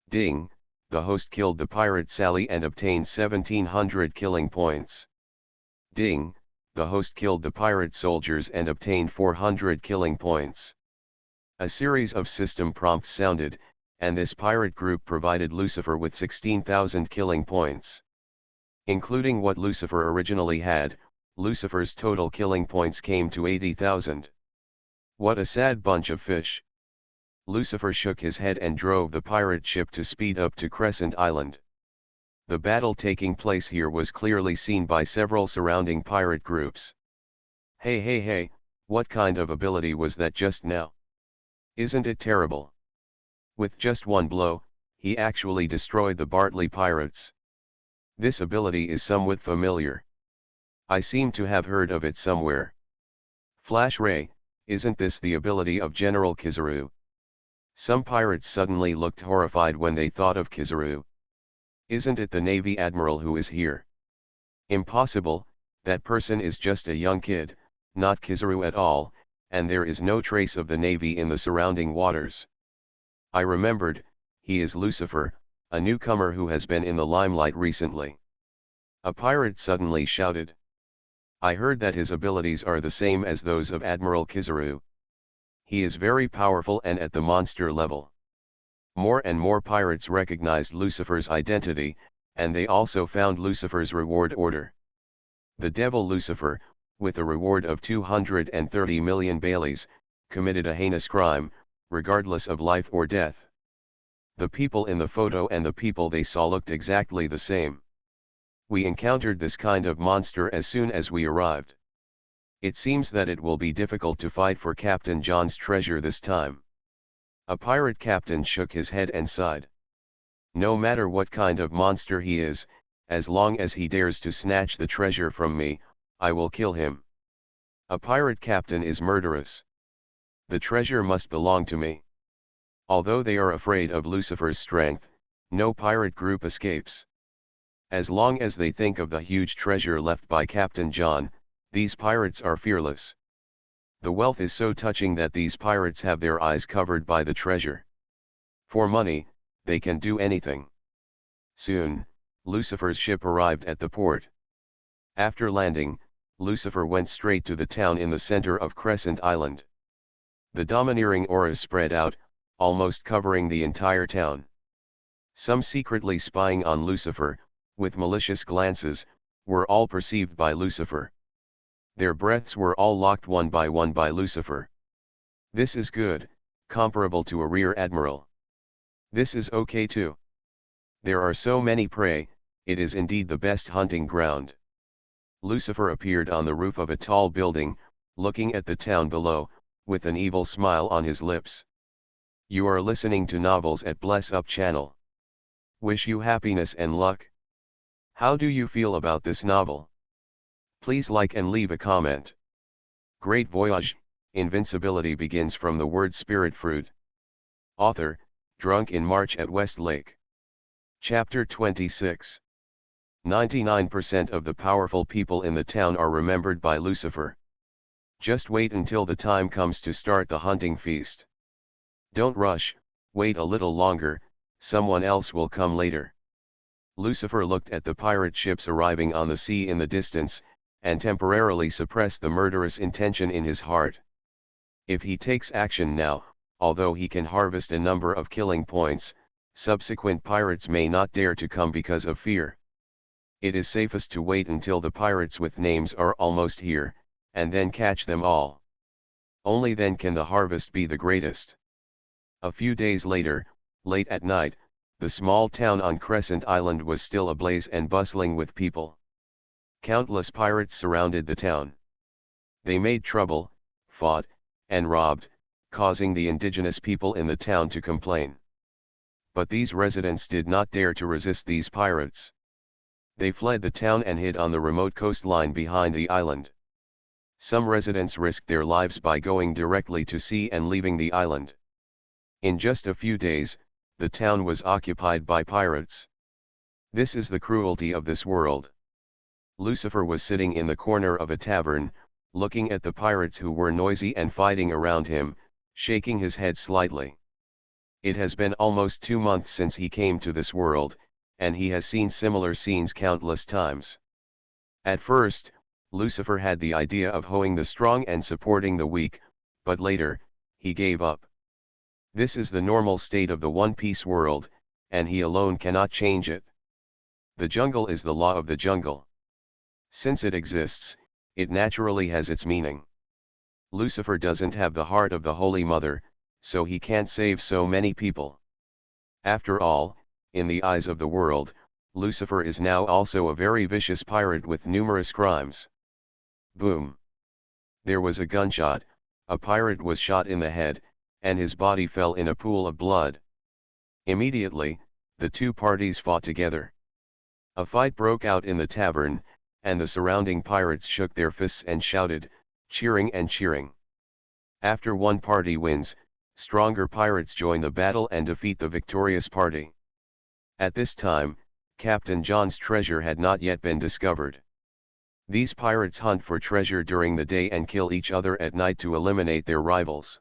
Speaker 1: Ding, the host killed the pirate Sally and obtained 1,700 killing points. Ding, the host killed the pirate soldiers and obtained 400 killing points. A series of system prompts sounded, and this pirate group provided Lucifer with 16,000 killing points. Including what Lucifer originally had, Lucifer's total killing points came to 80,000. What a sad bunch of fish. Lucifer shook his head and drove the pirate ship to speed up to Crescent Island. The battle taking place here was clearly seen by several surrounding pirate groups. Hey, what kind of ability was that just now? Isn't it terrible? With just one blow, he actually destroyed the Bartley pirates. This ability is somewhat familiar. I seem to have heard of it somewhere. Flash ray, isn't this the ability of General Kizaru? Some pirates suddenly looked horrified when they thought of Kizaru. Isn't it the Navy Admiral who is here? Impossible, that person is just a young kid, not Kizaru at all, and there is no trace of the Navy in the surrounding waters. I remembered, he is Lucifer, a newcomer who has been in the limelight recently. A pirate suddenly shouted. I heard that his abilities are the same as those of Admiral Kizaru. He is very powerful and at the monster level. More and more pirates recognized Lucifer's identity, and they also found Lucifer's reward order. The devil Lucifer, with a reward of 230 million Baileys, committed a heinous crime, regardless of life or death. The people in the photo and the people they saw looked exactly the same. We encountered this kind of monster as soon as we arrived. It seems that it will be difficult to fight for Captain John's treasure this time. A pirate captain shook his head and sighed. No matter what kind of monster he is, as long as he dares to snatch the treasure from me, I will kill him. A pirate captain is murderous. The treasure must belong to me. Although they are afraid of Lucifer's strength, no pirate group escapes. As long as they think of the huge treasure left by Captain John, these pirates are fearless. The wealth is so touching that these pirates have their eyes covered by the treasure. For money, they can do anything. Soon, Lucifer's ship arrived at the port. After landing, Lucifer went straight to the town in the center of Crescent Island. The domineering aura spread out, almost covering the entire town. Some secretly spying on Lucifer, with malicious glances, were all perceived by Lucifer. Their breaths were all locked one by Lucifer. This is good, comparable to a rear admiral. This is okay too. There are so many prey, it is indeed the best hunting ground. Lucifer appeared on the roof of a tall building, looking at the town below, with an evil smile on his lips. You are listening to Novels at Bless Up channel. Wish you happiness and luck. How do you feel about this novel? Please like and leave a comment. Great Voyage, Invincibility begins from the word spirit fruit. Author, Drunk in March at West Lake. Chapter 26. 99% of the powerful people in the town are remembered by Lucifer. Just wait until the time comes to start the hunting feast. Don't rush, wait a little longer, someone else will come later. Lucifer looked at the pirate ships arriving on the sea in the distance, and temporarily suppressed the murderous intention in his heart. If he takes action now, although he can harvest a number of killing points, subsequent pirates may not dare to come because of fear. It is safest to wait until the pirates with names are almost here, and then catch them all. Only then can the harvest be the greatest. A few days later, late at night, the small town on Crescent Island was still ablaze and bustling with people. Countless pirates surrounded the town. They made trouble, fought, and robbed, causing the indigenous people in the town to complain. But these residents did not dare to resist these pirates. They fled the town and hid on the remote coastline behind the island. Some residents risked their lives by going directly to sea and leaving the island. In just a few days, the town was occupied by pirates. This is the cruelty of this world. Lucifer was sitting in the corner of a tavern, looking at the pirates who were noisy and fighting around him, shaking his head slightly. It has been almost 2 months since he came to this world, and he has seen similar scenes countless times. At first, Lucifer had the idea of hoeing the strong and supporting the weak, but later, he gave up. This is the normal state of the One Piece world, and he alone cannot change it. The jungle is the law of the jungle. Since it exists, it naturally has its meaning. Lucifer doesn't have the heart of the Holy Mother, so he can't save so many people. After all, in the eyes of the world, Lucifer is now also a very vicious pirate with numerous crimes. Boom! There was a gunshot, a pirate was shot in the head, and his body fell in a pool of blood. Immediately, the two parties fought together. A fight broke out in the tavern, and the surrounding pirates shook their fists and shouted, cheering and cheering. After one party wins, stronger pirates join the battle and defeat the victorious party. At this time, Captain John's treasure had not yet been discovered. These pirates hunt for treasure during the day and kill each other at night to eliminate their rivals.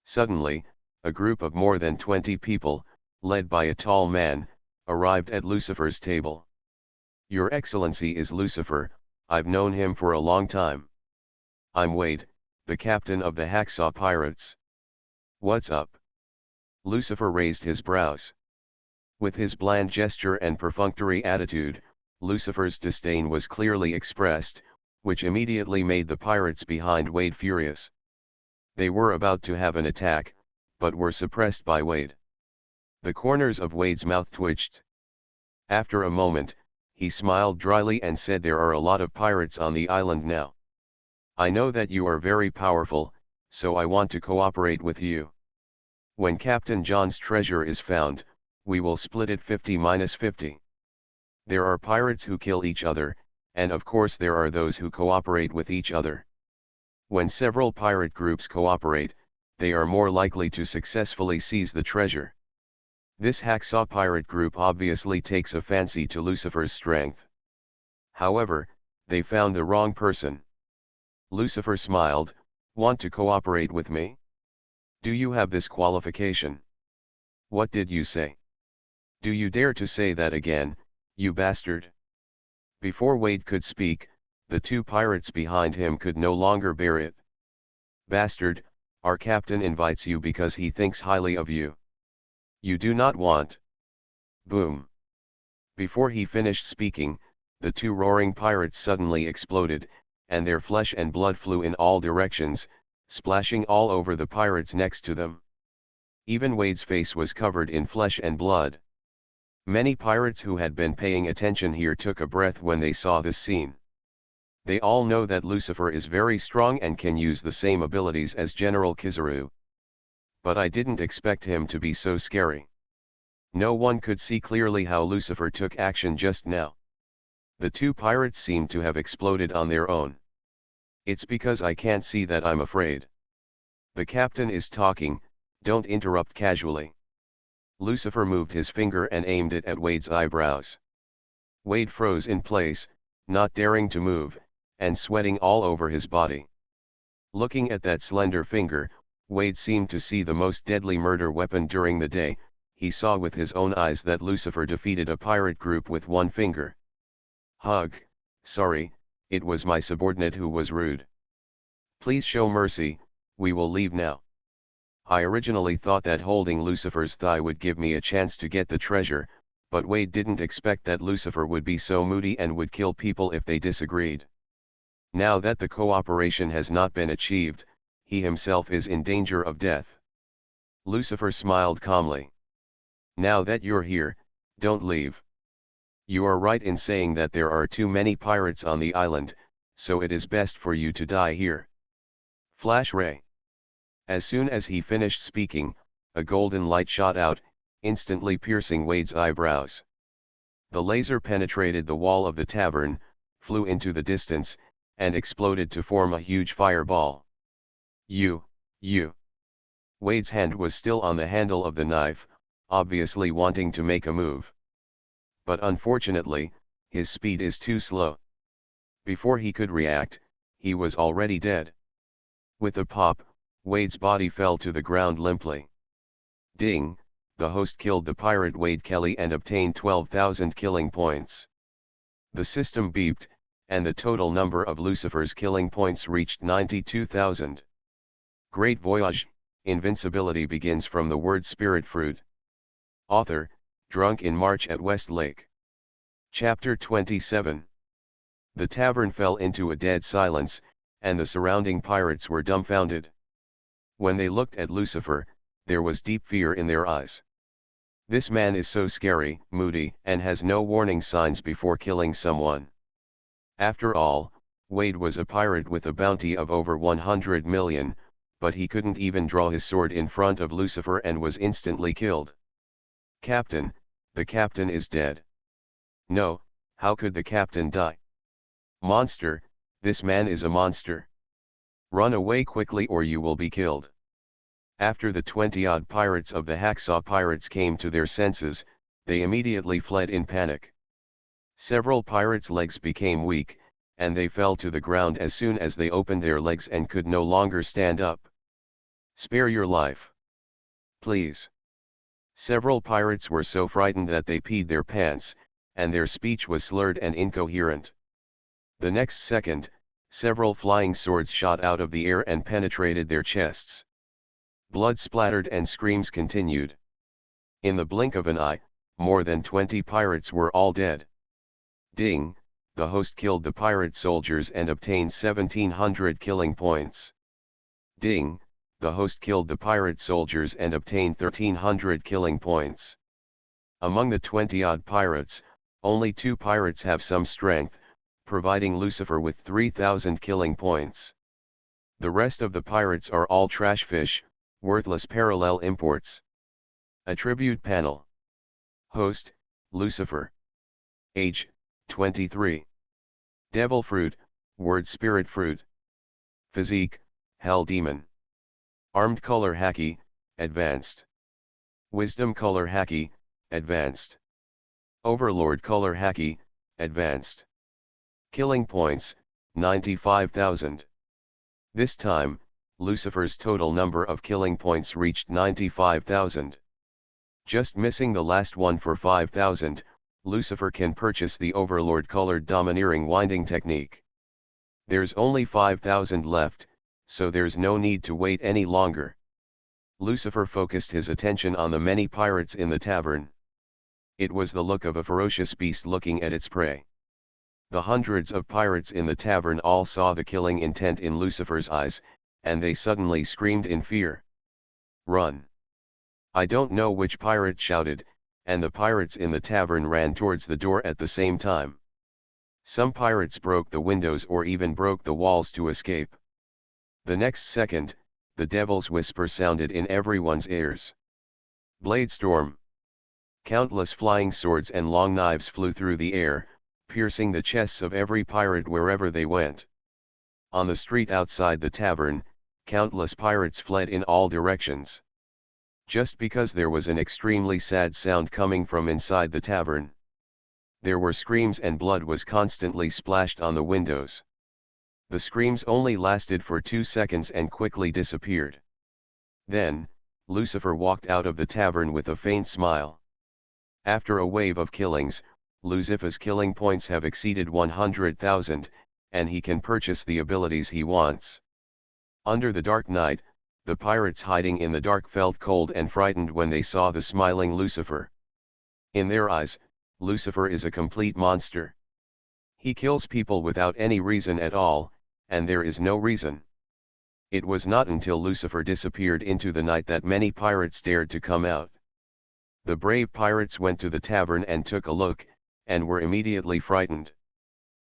Speaker 1: Suddenly, a group of more than 20 people, led by a tall man, arrived at Lucifer's table. "Your Excellency is Lucifer, I've known him for a long time. I'm Wade, the captain of the Hacksaw Pirates. What's up?" Lucifer raised his brows. With his bland gesture and perfunctory attitude, Lucifer's disdain was clearly expressed, which immediately made the pirates behind Wade furious. They were about to have an attack, but were suppressed by Wade. The corners of Wade's mouth twitched. After a moment, he smiled dryly and said, "There are a lot of pirates on the island now. I know that you are very powerful, so I want to cooperate with you. When Captain John's treasure is found, we will split it 50-50. There are pirates who kill each other, and of course there are those who cooperate with each other. When several pirate groups cooperate, they are more likely to successfully seize the treasure. This Hacksaw pirate group obviously takes a fancy to Lucifer's strength. However, they found the wrong person." Lucifer smiled, "Want to cooperate with me? Do you have this qualification?" "What did you say? Do you dare to say that again, you bastard?" Before Wade could speak, the two pirates behind him could no longer bear it. "Bastard, our captain invites you because he thinks highly of you. You do not want." Boom! Before he finished speaking, the two roaring pirates suddenly exploded, and their flesh and blood flew in all directions, splashing all over the pirates next to them. Even Wade's face was covered in flesh and blood. Many pirates who had been paying attention here took a breath when they saw this scene. They all know that Lucifer is very strong and can use the same abilities as General Kizaru. But I didn't expect him to be so scary. No one could see clearly how Lucifer took action just now. The two pirates seemed to have exploded on their own. "It's because I can't see that I'm afraid. The captain is talking, don't interrupt casually." Lucifer moved his finger and aimed it at Wade's eyebrows. Wade froze in place, not daring to move, and sweating all over his body. Looking at that slender finger, Wade seemed to see the most deadly murder weapon during the day. He saw with his own eyes that Lucifer defeated a pirate group with one finger. Hug, sorry, it was my subordinate who was rude. Please show mercy, we will leave now. I originally thought that holding Lucifer's thigh would give me a chance to get the treasure, but Wade didn't expect that Lucifer would be so moody and would kill people if they disagreed. Now that the cooperation has not been achieved, he himself is in danger of death. Lucifer smiled calmly. Now that you're here, don't leave. You are right in saying that there are too many pirates on the island, so it is best for you to die here. Flash ray. As soon as he finished speaking, a golden light shot out, instantly piercing Wade's eyebrows. The laser penetrated the wall of the tavern, flew into the distance, and exploded to form a huge fireball. You. Wade's hand was still on the handle of the knife, obviously wanting to make a move. But unfortunately, his speed is too slow. Before he could react, he was already dead. With a pop, Wade's body fell to the ground limply. Ding, the host killed the pirate Wade Kelly and obtained 12,000 killing points. The system beeped, and the total number of Lucifer's killing points reached 92,000. Great Voyage, Invincibility begins from the word spirit fruit. Author, Drunk in March at West Lake. Chapter 27. The tavern fell into a dead silence, and the surrounding pirates were dumbfounded. When they looked at Lucifer, there was deep fear in their eyes. This man is so scary, moody, and has no warning signs before killing someone. After all, Wade was a pirate with a bounty of over 100 million, but he couldn't even draw his sword in front of Lucifer and was instantly killed. Captain, the captain is dead. No, how could the captain die? Monster, this man is a monster. Run away quickly or you will be killed. After the 20-odd pirates of the Hacksaw Pirates came to their senses, they immediately fled in panic. Several pirates' legs became weak, and they fell to the ground as soon as they opened their legs and could no longer stand up. Spare your life. Please. Several pirates were so frightened that they peed their pants, and their speech was slurred and incoherent. The next second, several flying swords shot out of the air and penetrated their chests. Blood splattered and screams continued. In the blink of an eye, more than 20 pirates were all dead. Ding, the host killed the pirate soldiers and obtained 1,700 killing points. Ding, the host killed the pirate soldiers and obtained 1,300 killing points. Among the 20-odd pirates, only 2 pirates have some strength, providing Lucifer with 3,000 killing points. The rest of the pirates are all trash fish, worthless parallel imports. Attribute panel. Host, Lucifer. Age, 23. Devil fruit, word spirit fruit. Physique, hell demon. Armed color haki, advanced. Wisdom color haki, advanced. Overlord color haki, advanced. Killing points, 95,000. This time, Lucifer's total number of killing points reached 95,000. Just missing the last one for 5,000, Lucifer can purchase the Overlord colored domineering winding technique. There's only 5,000 left, so there's no need to wait any longer. Lucifer focused his attention on the many pirates in the tavern. It was the look of a ferocious beast looking at its prey. The hundreds of pirates in the tavern all saw the killing intent in Lucifer's eyes, and they suddenly screamed in fear. Run! I don't know which pirate shouted, and the pirates in the tavern ran towards the door at the same time. Some pirates broke the windows or even broke the walls to escape. The next second, the devil's whisper sounded in everyone's ears. Blade storm. Countless flying swords and long knives flew through the air, piercing the chests of every pirate wherever they went. On the street outside the tavern, countless pirates fled in all directions. Just because there was an extremely sad sound coming from inside the tavern. There were screams and blood was constantly splashed on the windows. The screams only lasted for 2 seconds and quickly disappeared. Then, Lucifer walked out of the tavern with a faint smile. After a wave of killings, Lucifer's killing points have exceeded 100,000, and he can purchase the abilities he wants. Under the dark night, the pirates hiding in the dark felt cold and frightened when they saw the smiling Lucifer. In their eyes, Lucifer is a complete monster. He kills people without any reason at all, and there is no reason. It was not until Lucifer disappeared into the night that many pirates dared to come out. The brave pirates went to the tavern and took a look, and were immediately frightened.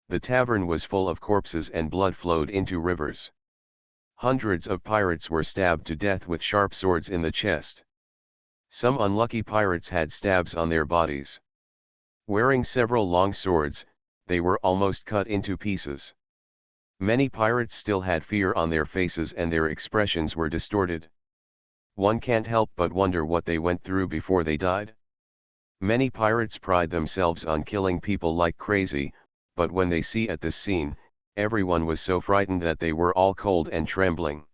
Speaker 1: The tavern was full of corpses and blood flowed into rivers. Hundreds of pirates were stabbed to death with sharp swords in the chest. Some unlucky pirates had stabs on their bodies. Wearing several long swords, they were almost cut into pieces. Many pirates still had fear on their faces and their expressions were distorted. One can't help but wonder what they went through before they died. Many pirates pride themselves on killing people like crazy, but when they see at this scene, everyone was so frightened that they were all cold and trembling.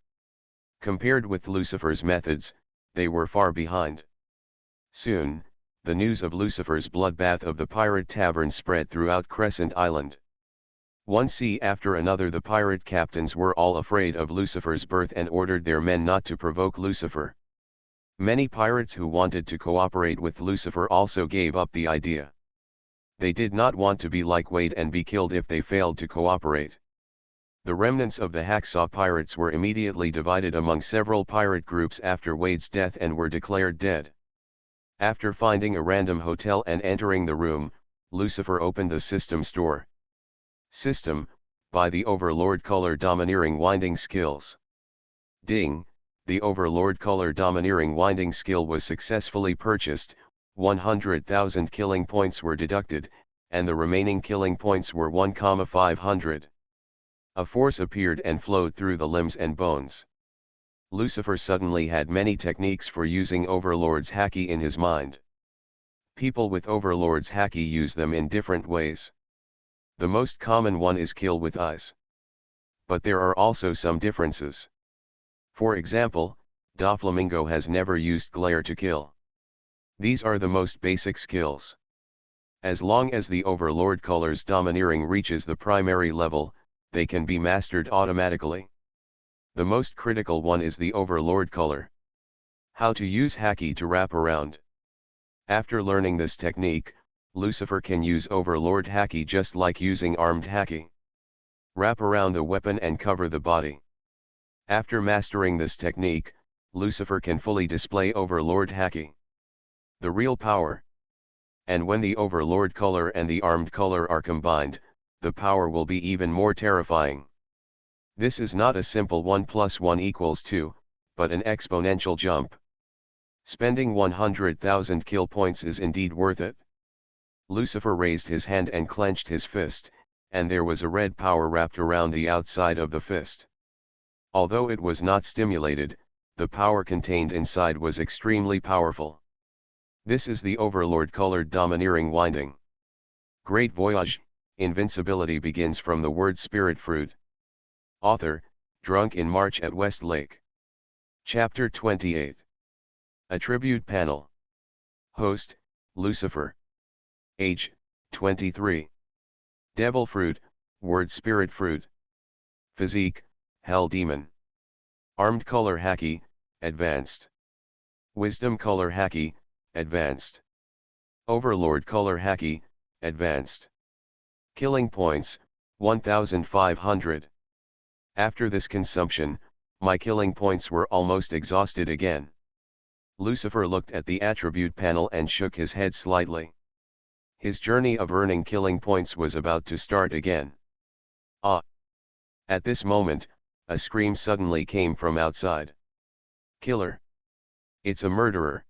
Speaker 1: Compared with Lucifer's methods, they were far behind. Soon, the news of Lucifer's bloodbath of the pirate tavern spread throughout Crescent Island. One sea after another the pirate captains were all afraid of Lucifer's birth and ordered their men not to provoke Lucifer. Many pirates who wanted to cooperate with Lucifer also gave up the idea. They did not want to be like Wade and be killed if they failed to cooperate. The remnants of the Hacksaw pirates were immediately divided among several pirate groups after Wade's death and were declared dead. After finding a random hotel and entering the room, Lucifer opened the system store. System, by the Overlord Color Domineering Winding Skills. Ding, the Overlord Color Domineering Winding skill was successfully purchased, 100,000 killing points were deducted, and the remaining killing points were 1,500. A force appeared and flowed through the limbs and bones. Lucifer suddenly had many techniques for using Overlord's Haki in his mind. People with Overlord's Haki use them in different ways. The most common one is kill with eyes. But there are also some differences. For example, Doflamingo has never used glare to kill. These are the most basic skills. As long as the Overlord Color's Domineering reaches the primary level, they can be mastered automatically. The most critical one is the Overlord Color. How to use Haki to wrap around. After learning this technique, Lucifer can use Overlord Haki just like using armed Haki. Wrap around the weapon and cover the body. After mastering this technique, Lucifer can fully display Overlord Haki. The real power. And when the Overlord Color and the armed color are combined, the power will be even more terrifying. This is not a simple 1 + 1 = 2, but an exponential jump. Spending 100,000 kill points is indeed worth it. Lucifer raised his hand and clenched his fist, and there was a red power wrapped around the outside of the fist. Although it was not stimulated, the power contained inside was extremely powerful. This is the Overlord Colored Domineering Winding. Great Voyage, Invincibility begins from the word spirit fruit. Author, Drunk in March at West Lake. Chapter 28. Attribute Panel. Host, Lucifer. Age, 23. Devil Fruit, word Spirit Fruit. Physique, Hell Demon. Armed Color Haki, Advanced. Wisdom Color Haki, Advanced. Overlord Color Haki, Advanced. Killing Points, 1,500. After this consumption, my killing points were almost exhausted again. Lucifer looked at the attribute panel and shook his head slightly. His journey of earning killing points was about to start again. Ah! At this moment, a scream suddenly came from outside. Killer! It's a murderer!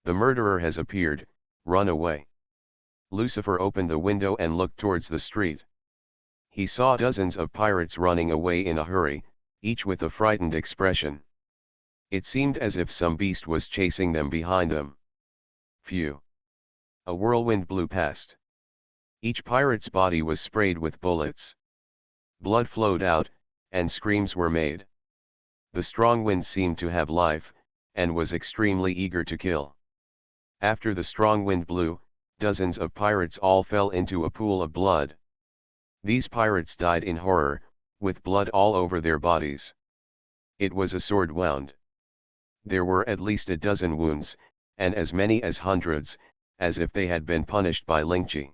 Speaker 1: The murderer has appeared, run away! Lucifer opened the window and looked towards the street. He saw dozens of pirates running away in a hurry, each with a frightened expression. It seemed as if some beast was chasing them behind them. Phew! A whirlwind blew past. Each pirate's body was sprayed with bullets. Blood flowed out, and screams were made. The strong wind seemed to have life, and was extremely eager to kill. After the strong wind blew, dozens of pirates all fell into a pool of blood. These pirates died in horror, with blood all over their bodies. It was a sword wound. There were at least a dozen wounds, and as many as hundreds, as if they had been punished by lynching.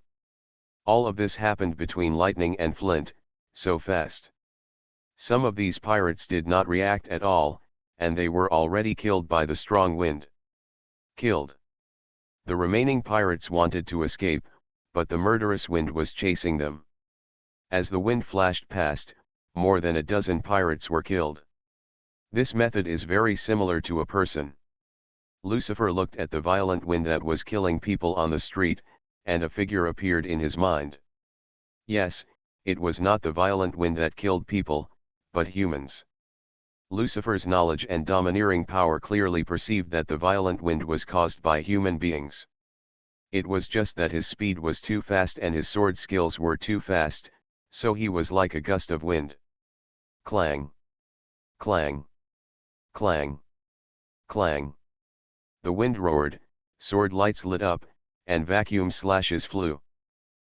Speaker 1: All of this happened between lightning and flint, so fast. Some of these pirates did not react at all, and they were already killed by the strong wind. Killed. The remaining pirates wanted to escape, but the murderous wind was chasing them. As the wind flashed past, more than a dozen pirates were killed. This method is very similar to a person. Lucifer looked at the violent wind that was killing people on the street, and a figure appeared in his mind. Yes, it was not the violent wind that killed people, but humans. Lucifer's knowledge and domineering power clearly perceived that the violent wind was caused by human beings. It was just that his speed was too fast and his sword skills were too fast, so he was like a gust of wind. Clang! Clang! Clang! Clang! The wind roared, sword lights lit up, and vacuum slashes flew.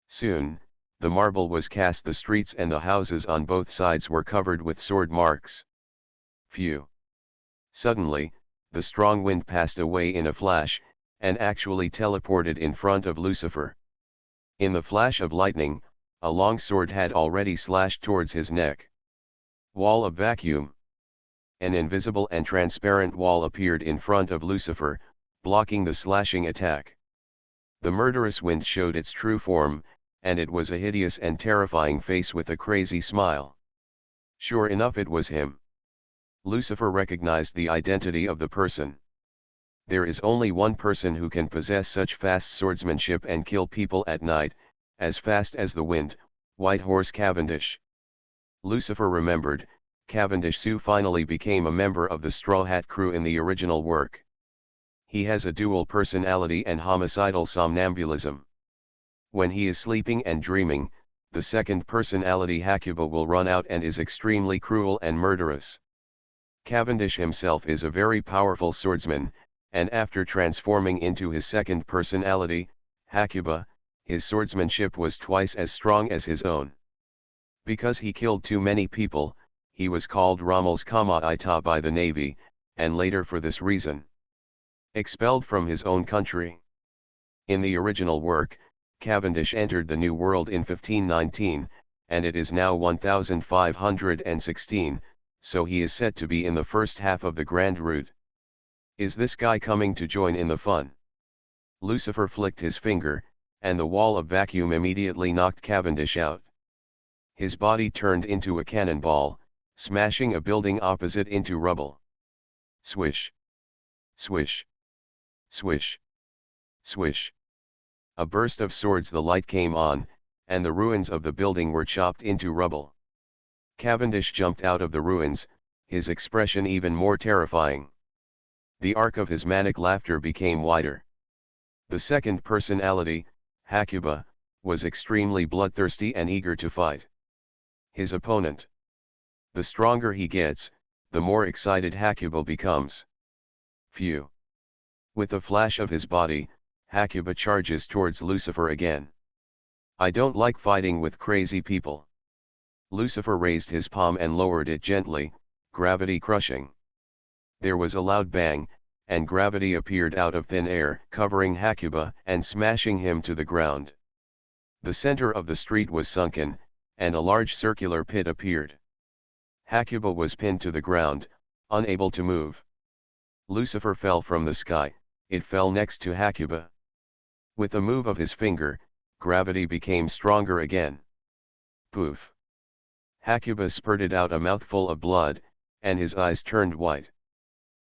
Speaker 1: Soon, the marble was cast, the streets and the houses on both sides were covered with sword marks. Phew! Suddenly, the strong wind passed away in a flash, and actually teleported in front of Lucifer. In the flash of lightning, a long sword had already slashed towards his neck. Wall of vacuum. An invisible and transparent wall appeared in front of Lucifer, blocking the slashing attack. The murderous wind showed its true form, and it was a hideous and terrifying face with a crazy smile. Sure enough, it was him. Lucifer recognized the identity of the person. There is only one person who can possess such fast swordsmanship and kill people at night, as fast as the wind, White Horse Cavendish. Lucifer remembered, Cavendish Sue finally became a member of the Straw Hat crew in the original work. He has a dual personality and homicidal somnambulism. When he is sleeping and dreaming, the second personality Hakuba will run out and is extremely cruel and murderous. Cavendish himself is a very powerful swordsman, and after transforming into his second personality, Hakuba, his swordsmanship was twice as strong as his own. Because he killed too many people, he was called Rommel's Kamaita by the Navy, and later for this reason expelled from his own country. In the original work, Cavendish entered the New World in 1519, and it is now 1516, so he is said to be in the first half of the Grand Route. Is this guy coming to join in the fun? Lucifer flicked his finger, and the wall of vacuum immediately knocked Cavendish out. His body turned into a cannonball, smashing a building opposite into rubble. Swish! Swish! Swish! Swish! A burst of swords, the light came on, and the ruins of the building were chopped into rubble. Cavendish jumped out of the ruins, his expression even more terrifying. The arc of his manic laughter became wider. The second personality, Hakuba, was extremely bloodthirsty and eager to fight his opponent. The stronger he gets, the more excited Hakuba becomes. Phew! With a flash of his body, Hakuba charges towards Lucifer again. I don't like fighting with crazy people. Lucifer raised his palm and lowered it gently, gravity crushing. There was a loud bang, and gravity appeared out of thin air, covering Hakuba and smashing him to the ground. The center of the street was sunken, and a large circular pit appeared. Hakuba was pinned to the ground, unable to move. Lucifer fell from the sky, it fell next to Hakuba. With a move of his finger, gravity became stronger again. Poof! Hakuba spurted out a mouthful of blood, and his eyes turned white.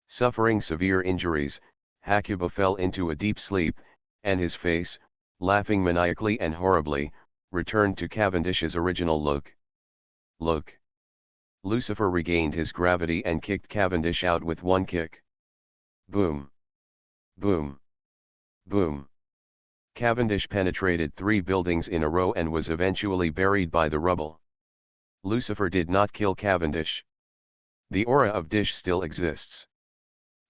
Speaker 1: Suffering severe injuries, Hakuba fell into a deep sleep, and his face, laughing maniacally and horribly, returned to Cavendish's original look. Look! Lucifer regained his gravity and kicked Cavendish out with one kick. Boom! Boom! Boom! Cavendish penetrated 3 buildings in a row and was eventually buried by the rubble. Lucifer did not kill Cavendish. The aura of Dish still exists.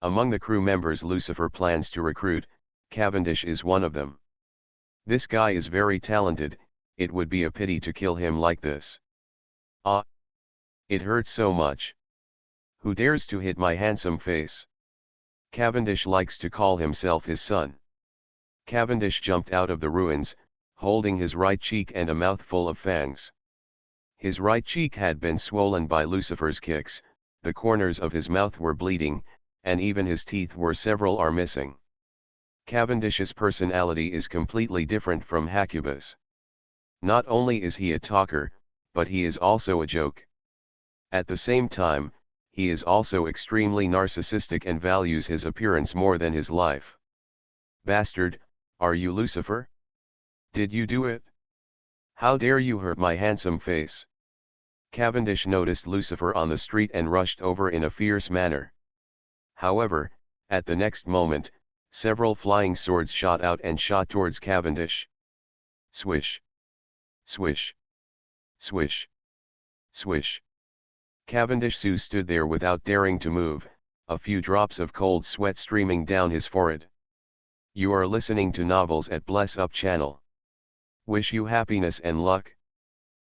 Speaker 1: Among the crew members Lucifer plans to recruit, Cavendish is one of them. This guy is very talented, it would be a pity to kill him like this. Ah! It hurts so much. Who dares to hit my handsome face? Cavendish likes to call himself his son. Cavendish jumped out of the ruins, holding his right cheek and a mouthful of fangs. His right cheek had been swollen by Lucifer's kicks, the corners of his mouth were bleeding, and even his teeth were several are missing. Cavendish's personality is completely different from Hecuba's. Not only is he a talker, but he is also a joke. At the same time, he is also extremely narcissistic and values his appearance more than his life. Bastard, are you Lucifer? Did you do it? How dare you hurt my handsome face? Cavendish noticed Lucifer on the street and rushed over in a fierce manner. However, at the next moment, several flying swords shot out and shot towards Cavendish. Swish! Swish! Swish! Swish! Cavendish stood there without daring to move, a few drops of cold sweat streaming down his forehead. You are listening to Novels at Bless Up channel. Wish you happiness and luck.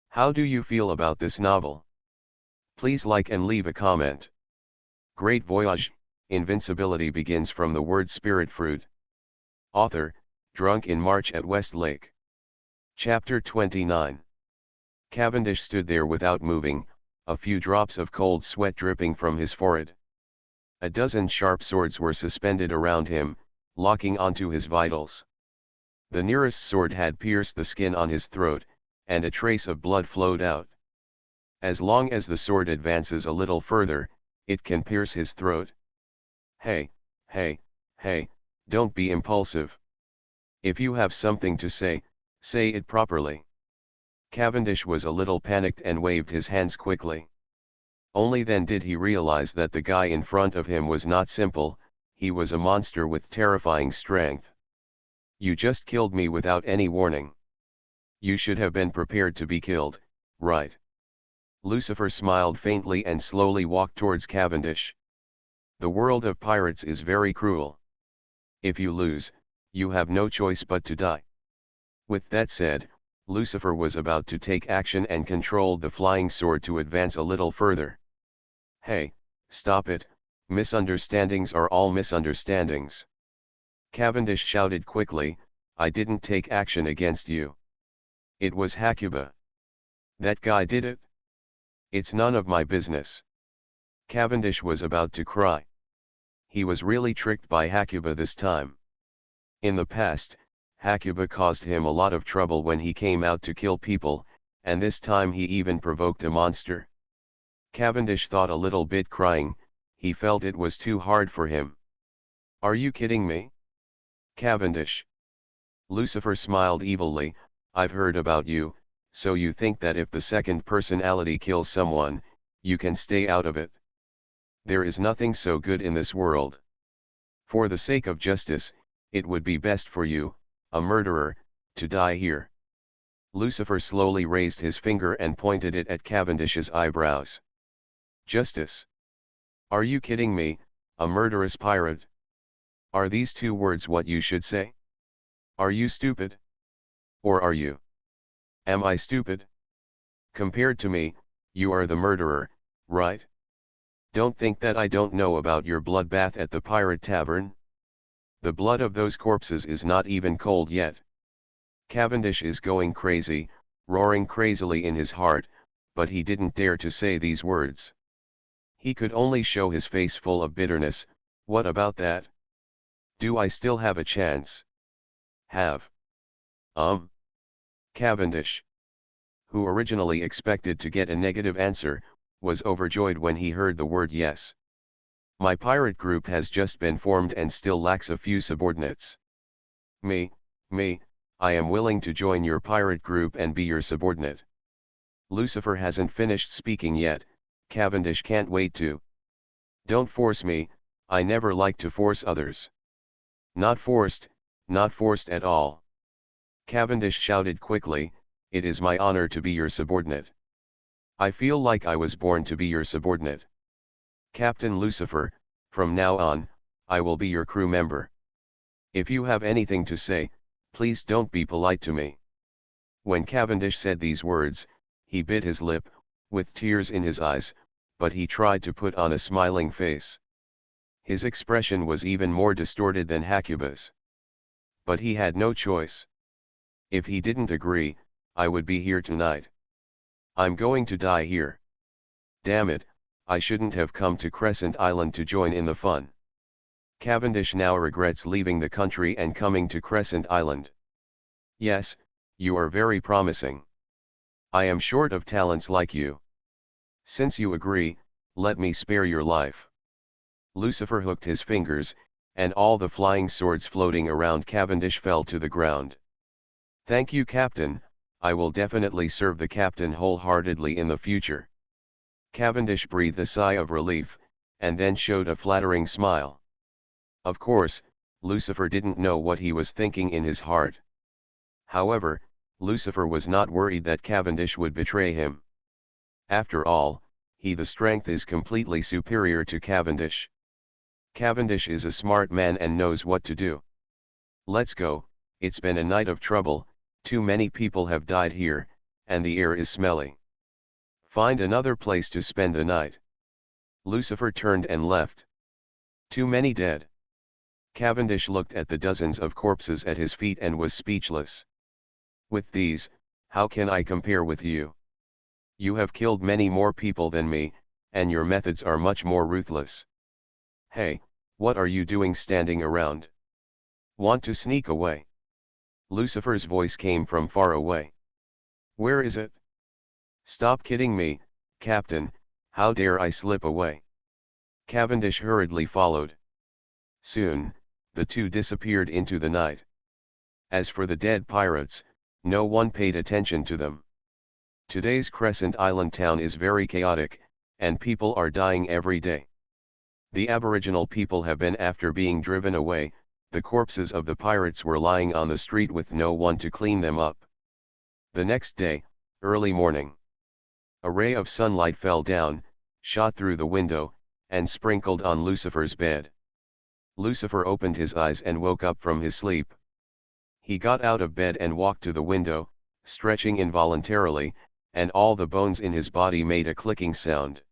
Speaker 1: How do you feel about this novel? Please like and leave a comment. Great Voyage, Invincibility begins from the word spirit fruit. Author, drunk in March at Westlake. Chapter 29. Cavendish stood there without moving, a few drops of cold sweat dripping from his forehead. A dozen sharp swords were suspended around him, locking onto his vitals. The nearest sword had pierced the skin on his throat, and a trace of blood flowed out. As long as the sword advances a little further, it can pierce his throat. Hey, hey, hey, don't be impulsive. If you have something to say, say it properly. Cavendish was a little panicked and waved his hands quickly. Only then did he realize that the guy in front of him was not simple, he was a monster with terrifying strength. You just killed me without any warning. You should have been prepared to be killed, right? Lucifer smiled faintly and slowly walked towards Cavendish. The world of pirates is very cruel. If you lose, you have no choice but to die. With that said, Lucifer was about to take action and controlled the flying sword to advance a little further. Hey, stop it, misunderstandings are all misunderstandings. Cavendish shouted quickly, I didn't take action against you. It was Hecuba. That guy did it? It's none of my business. Cavendish was about to cry. He was really tricked by Hecuba this time. In the past, Hecuba caused him a lot of trouble when he came out to kill people, and this time he even provoked a monster. Cavendish thought a little bit crying, he felt it was too hard for him. Are you kidding me? Cavendish. Lucifer smiled evilly, I've heard about you, so you think that if the second personality kills someone, you can stay out of it. There is nothing so good in this world. For the sake of justice, it would be best for you, a murderer, to die here. Lucifer slowly raised his finger and pointed it at Cavendish's eyebrows. Justice? Are you kidding me, a murderous pirate? Are these two words what you should say? Are you stupid? Or are you? Am I stupid? Compared to me, you are the murderer, right? Don't think that I don't know about your bloodbath at the pirate tavern. The blood of those corpses is not even cold yet. Cavendish is going crazy, roaring crazily in his heart, but he didn't dare to say these words. He could only show his face full of bitterness. What about that? Do I still have a chance? Have. Cavendish, who originally expected to get a negative answer, was overjoyed when he heard the word yes. My pirate group has just been formed and still lacks a few subordinates. Me, I am willing to join your pirate group and be your subordinate. Lucifer hasn't finished speaking yet, Cavendish can't wait to. Don't force me, I never like to force others. Not forced at all. Cavendish shouted quickly, it is my honor to be your subordinate. I feel like I was born to be your subordinate. Captain Lucifer, from now on, I will be your crew member. If you have anything to say, please don't be polite to me. When Cavendish said these words, he bit his lip, with tears in his eyes, but he tried to put on a smiling face. His expression was even more distorted than Hecuba's. But he had no choice. If he didn't agree, I would be here tonight. I'm going to die here. Damn it, I shouldn't have come to Crescent Island to join in the fun. Cavendish now regrets leaving the country and coming to Crescent Island. Yes, you are very promising. I am short of talents like you. Since you agree, let me spare your life. Lucifer hooked his fingers, and all the flying swords floating around Cavendish fell to the ground. Thank you, Captain, I will definitely serve the captain wholeheartedly in the future. Cavendish breathed a sigh of relief, and then showed a flattering smile. Of course, Lucifer didn't know what he was thinking in his heart. However, Lucifer was not worried that Cavendish would betray him. After all, the strength is completely superior to Cavendish. Cavendish is a smart man and knows what to do. Let's go, it's been a night of trouble, too many people have died here, and the air is smelly. Find another place to spend the night. Lucifer turned and left. Too many dead. Cavendish looked at the dozens of corpses at his feet and was speechless. With these, how can I compare with you? You have killed many more people than me, and your methods are much more ruthless. Hey, what are you doing standing around? Want to sneak away? Lucifer's voice came from far away. Where is it? Stop kidding me, Captain, how dare I slip away? Cavendish hurriedly followed. Soon, the two disappeared into the night. As for the dead pirates, no one paid attention to them. Today's Crescent Island town is very chaotic, and people are dying every day. The Aboriginal people have been after being driven away, the corpses of the pirates were lying on the street with no one to clean them up. The next day, early morning, a ray of sunlight fell down, shot through the window, and sprinkled on Lucifer's bed. Lucifer opened his eyes and woke up from his sleep. He got out of bed and walked to the window, stretching involuntarily, and all the bones in his body made a clicking sound.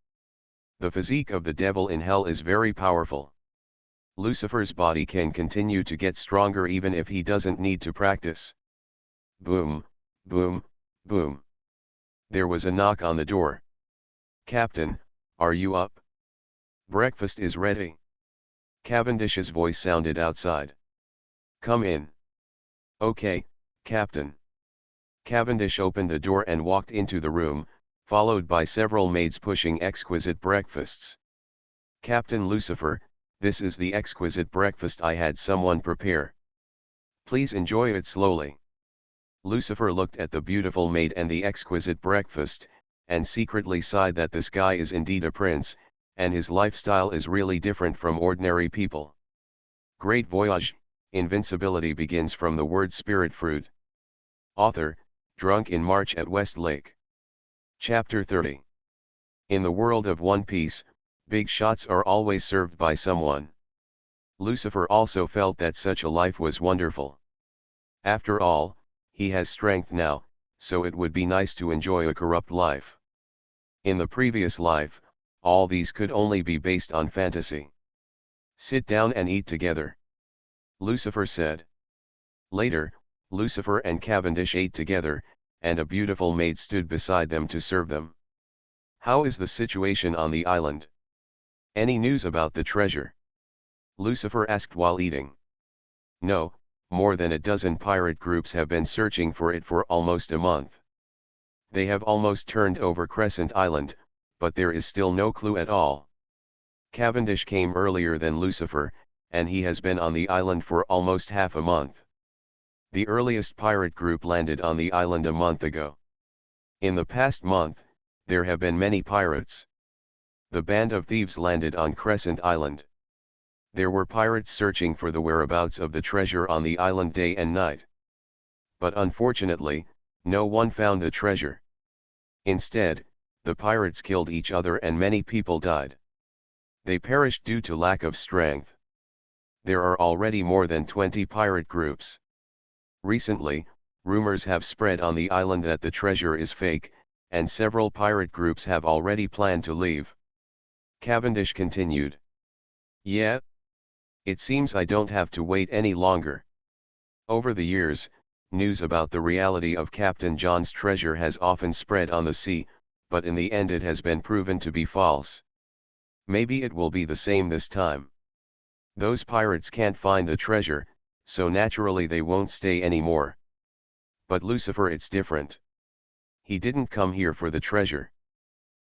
Speaker 1: The physique of the devil in hell is very powerful. Lucifer's body can continue to get stronger even if he doesn't need to practice. Boom, boom, boom. There was a knock on the door. Captain, are you up? Breakfast is ready. Cavendish's voice sounded outside. Come in. Okay, Captain. Cavendish opened the door and walked into the room, followed by several maids pushing exquisite breakfasts. Captain Lucifer, this is the exquisite breakfast I had someone prepare. Please enjoy it slowly. Lucifer looked at the beautiful maid and the exquisite breakfast, and secretly sighed that this guy is indeed a prince, and his lifestyle is really different from ordinary people. Great Voyage, Invincibility begins from the word spirit fruit. Author, Drunk in March at West Lake. Chapter 30. In the world of One Piece, big shots are always served by someone. Lucifer also felt that such a life was wonderful. After all, he has strength now, so it would be nice to enjoy a corrupt life. In the previous life, all these could only be based on fantasy. Sit down and eat together. Lucifer said. Later, Lucifer and Cavendish ate together, and a beautiful maid stood beside them to serve them. How is the situation on the island? Any news about the treasure? Lucifer asked while eating. No, more than a dozen pirate groups have been searching for it for almost a month. They have almost turned over Crescent Island, but there is still no clue at all. Cavendish came earlier than Lucifer, and he has been on the island for almost half a month. The earliest pirate group landed on the island a month ago. In the past month, there have been many pirates. The band of thieves landed on Crescent Island. There were pirates searching for the whereabouts of the treasure on the island day and night. But unfortunately, no one found the treasure. Instead, the pirates killed each other and many people died. They perished due to lack of strength. There are already more than 20 pirate groups. Recently, rumors have spread on the island that the treasure is fake, and several pirate groups have already planned to leave. Cavendish continued. Yeah? It seems I don't have to wait any longer. Over the years, news about the reality of Captain John's treasure has often spread on the sea, but in the end it has been proven to be false. Maybe it will be the same this time. Those pirates can't find the treasure, so naturally they won't stay anymore. But Lucifer, it's different. He didn't come here for the treasure.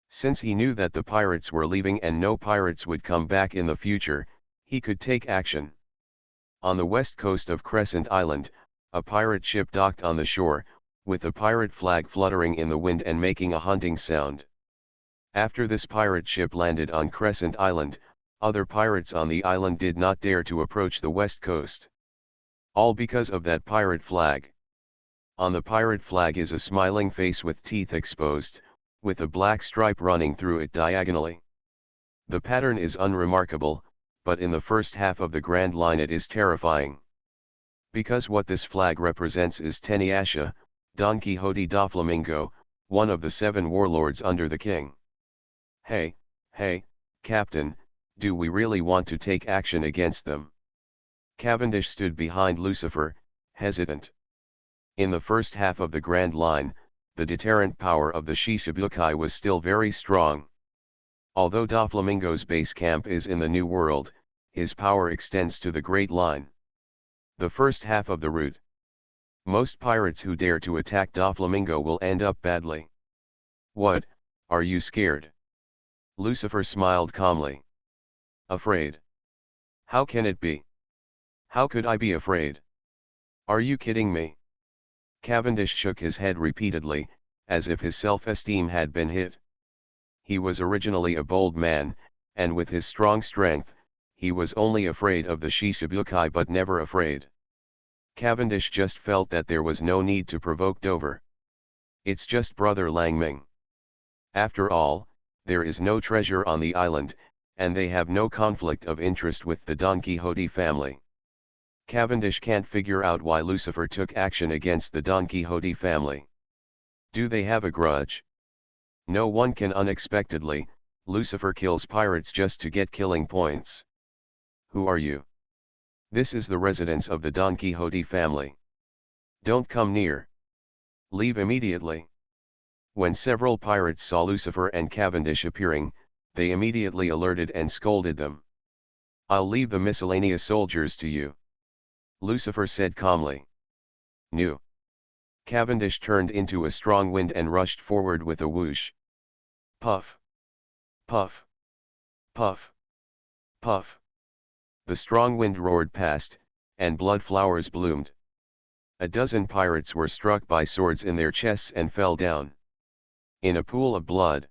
Speaker 1: Since he knew that the pirates were leaving and no pirates would come back in the future, he could take action. On the west coast of Crescent Island, a pirate ship docked on the shore, with a pirate flag fluttering in the wind and making a hunting sound. After this pirate ship landed on Crescent Island, other pirates on the island did not dare to approach the west coast. All because of that pirate flag. On the pirate flag is a smiling face with teeth exposed, with a black stripe running through it diagonally. The pattern is unremarkable, but in the first half of the Grand Line it is terrifying. Because what this flag represents is Teniasha, Don Quixote da Flamingo, one of the 7 warlords under the king. Hey, Captain, do we really want to take action against them? Cavendish stood behind Lucifer, hesitant. In the first half of the Grand Line, the deterrent power of the Shishibukai was still very strong. Although Doflamingo's base camp is in the New World, his power extends to the Great Line. The first half of the route. Most pirates who dare to attack Doflamingo will end up badly. What, are you scared? Lucifer smiled calmly. Afraid? How can it be? How could I be afraid? Are you kidding me? Cavendish shook his head repeatedly, as if his self-esteem had been hit. He was originally a bold man, and with his strong strength, he was only afraid of the Shishibukai but never afraid. Cavendish just felt that there was no need to provoke Dover. It's just Brother Langming. After all, there is no treasure on the island, and they have no conflict of interest with the Don Quixote family. Cavendish can't figure out why Lucifer took action against the Don Quixote family. Do they have a grudge? No one can. Unexpectedly, Lucifer kills pirates just to get killing points. Who are you? This is the residence of the Don Quixote family. Don't come near. Leave immediately. When several pirates saw Lucifer and Cavendish appearing, they immediately alerted and scolded them. I'll leave the miscellaneous soldiers to you, Lucifer said calmly. No. Cavendish turned into a strong wind and rushed forward with a whoosh. Puff. Puff. Puff. Puff. The strong wind roared past, and blood flowers bloomed. A dozen pirates were struck by swords in their chests and fell down. In a pool of blood.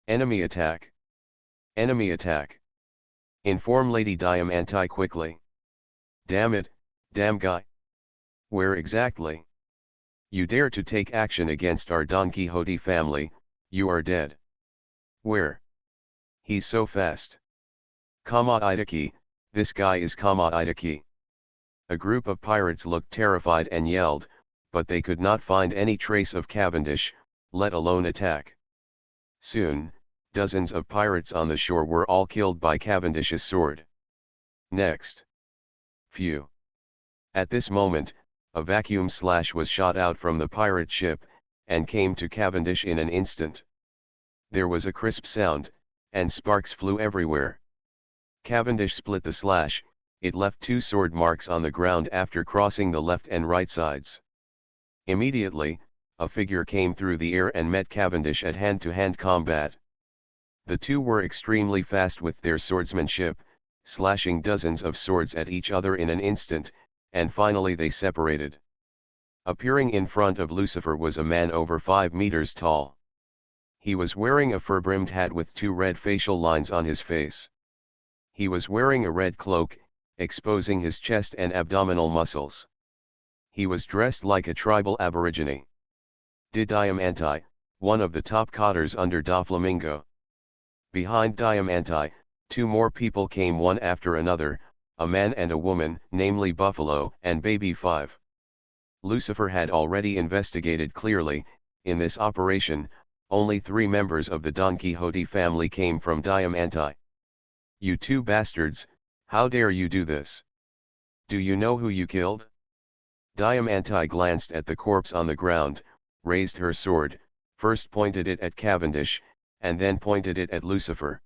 Speaker 1: Enemy attack. Enemy attack. Inform Lady Diamante quickly. Damn it, damn guy. Where exactly? You dare to take action against our Don Quixote family, you are dead. Where? He's so fast. Kama Itaki, this guy is Kama Itaki. A group of pirates looked terrified and yelled, but they could not find any trace of Cavendish, let alone attack. Soon, dozens of pirates on the shore were all killed by Cavendish's sword. Next. Phew. At this moment, a vacuum slash was shot out from the pirate ship, and came to Cavendish in an instant. There was a crisp sound, and sparks flew everywhere. Cavendish split the slash, it left 2 sword marks on the ground after crossing the left and right sides. Immediately, a figure came through the air and met Cavendish at hand-to-hand combat. The two were extremely fast with their swordsmanship, slashing dozens of swords at each other in an instant, and finally they separated. Appearing in front of Lucifer was a man over 5 meters tall. He was wearing a fur-brimmed hat with 2 red facial lines on his face. He was wearing a red cloak, exposing his chest and abdominal muscles. He was dressed like a tribal aborigine. Diamante, one of the top cotters under Doflamingo. Behind Diamante, 2 more people came one after another, a man and a woman, namely Buffalo and Baby 5. Lucifer had already investigated clearly. In this operation, only 3 members of the Don Quixote family came from Diamante. You 2 bastards, how dare you do this? Do you know who you killed? Diamante glanced at the corpse on the ground, raised her sword, first pointed it at Cavendish, and then pointed it at Lucifer.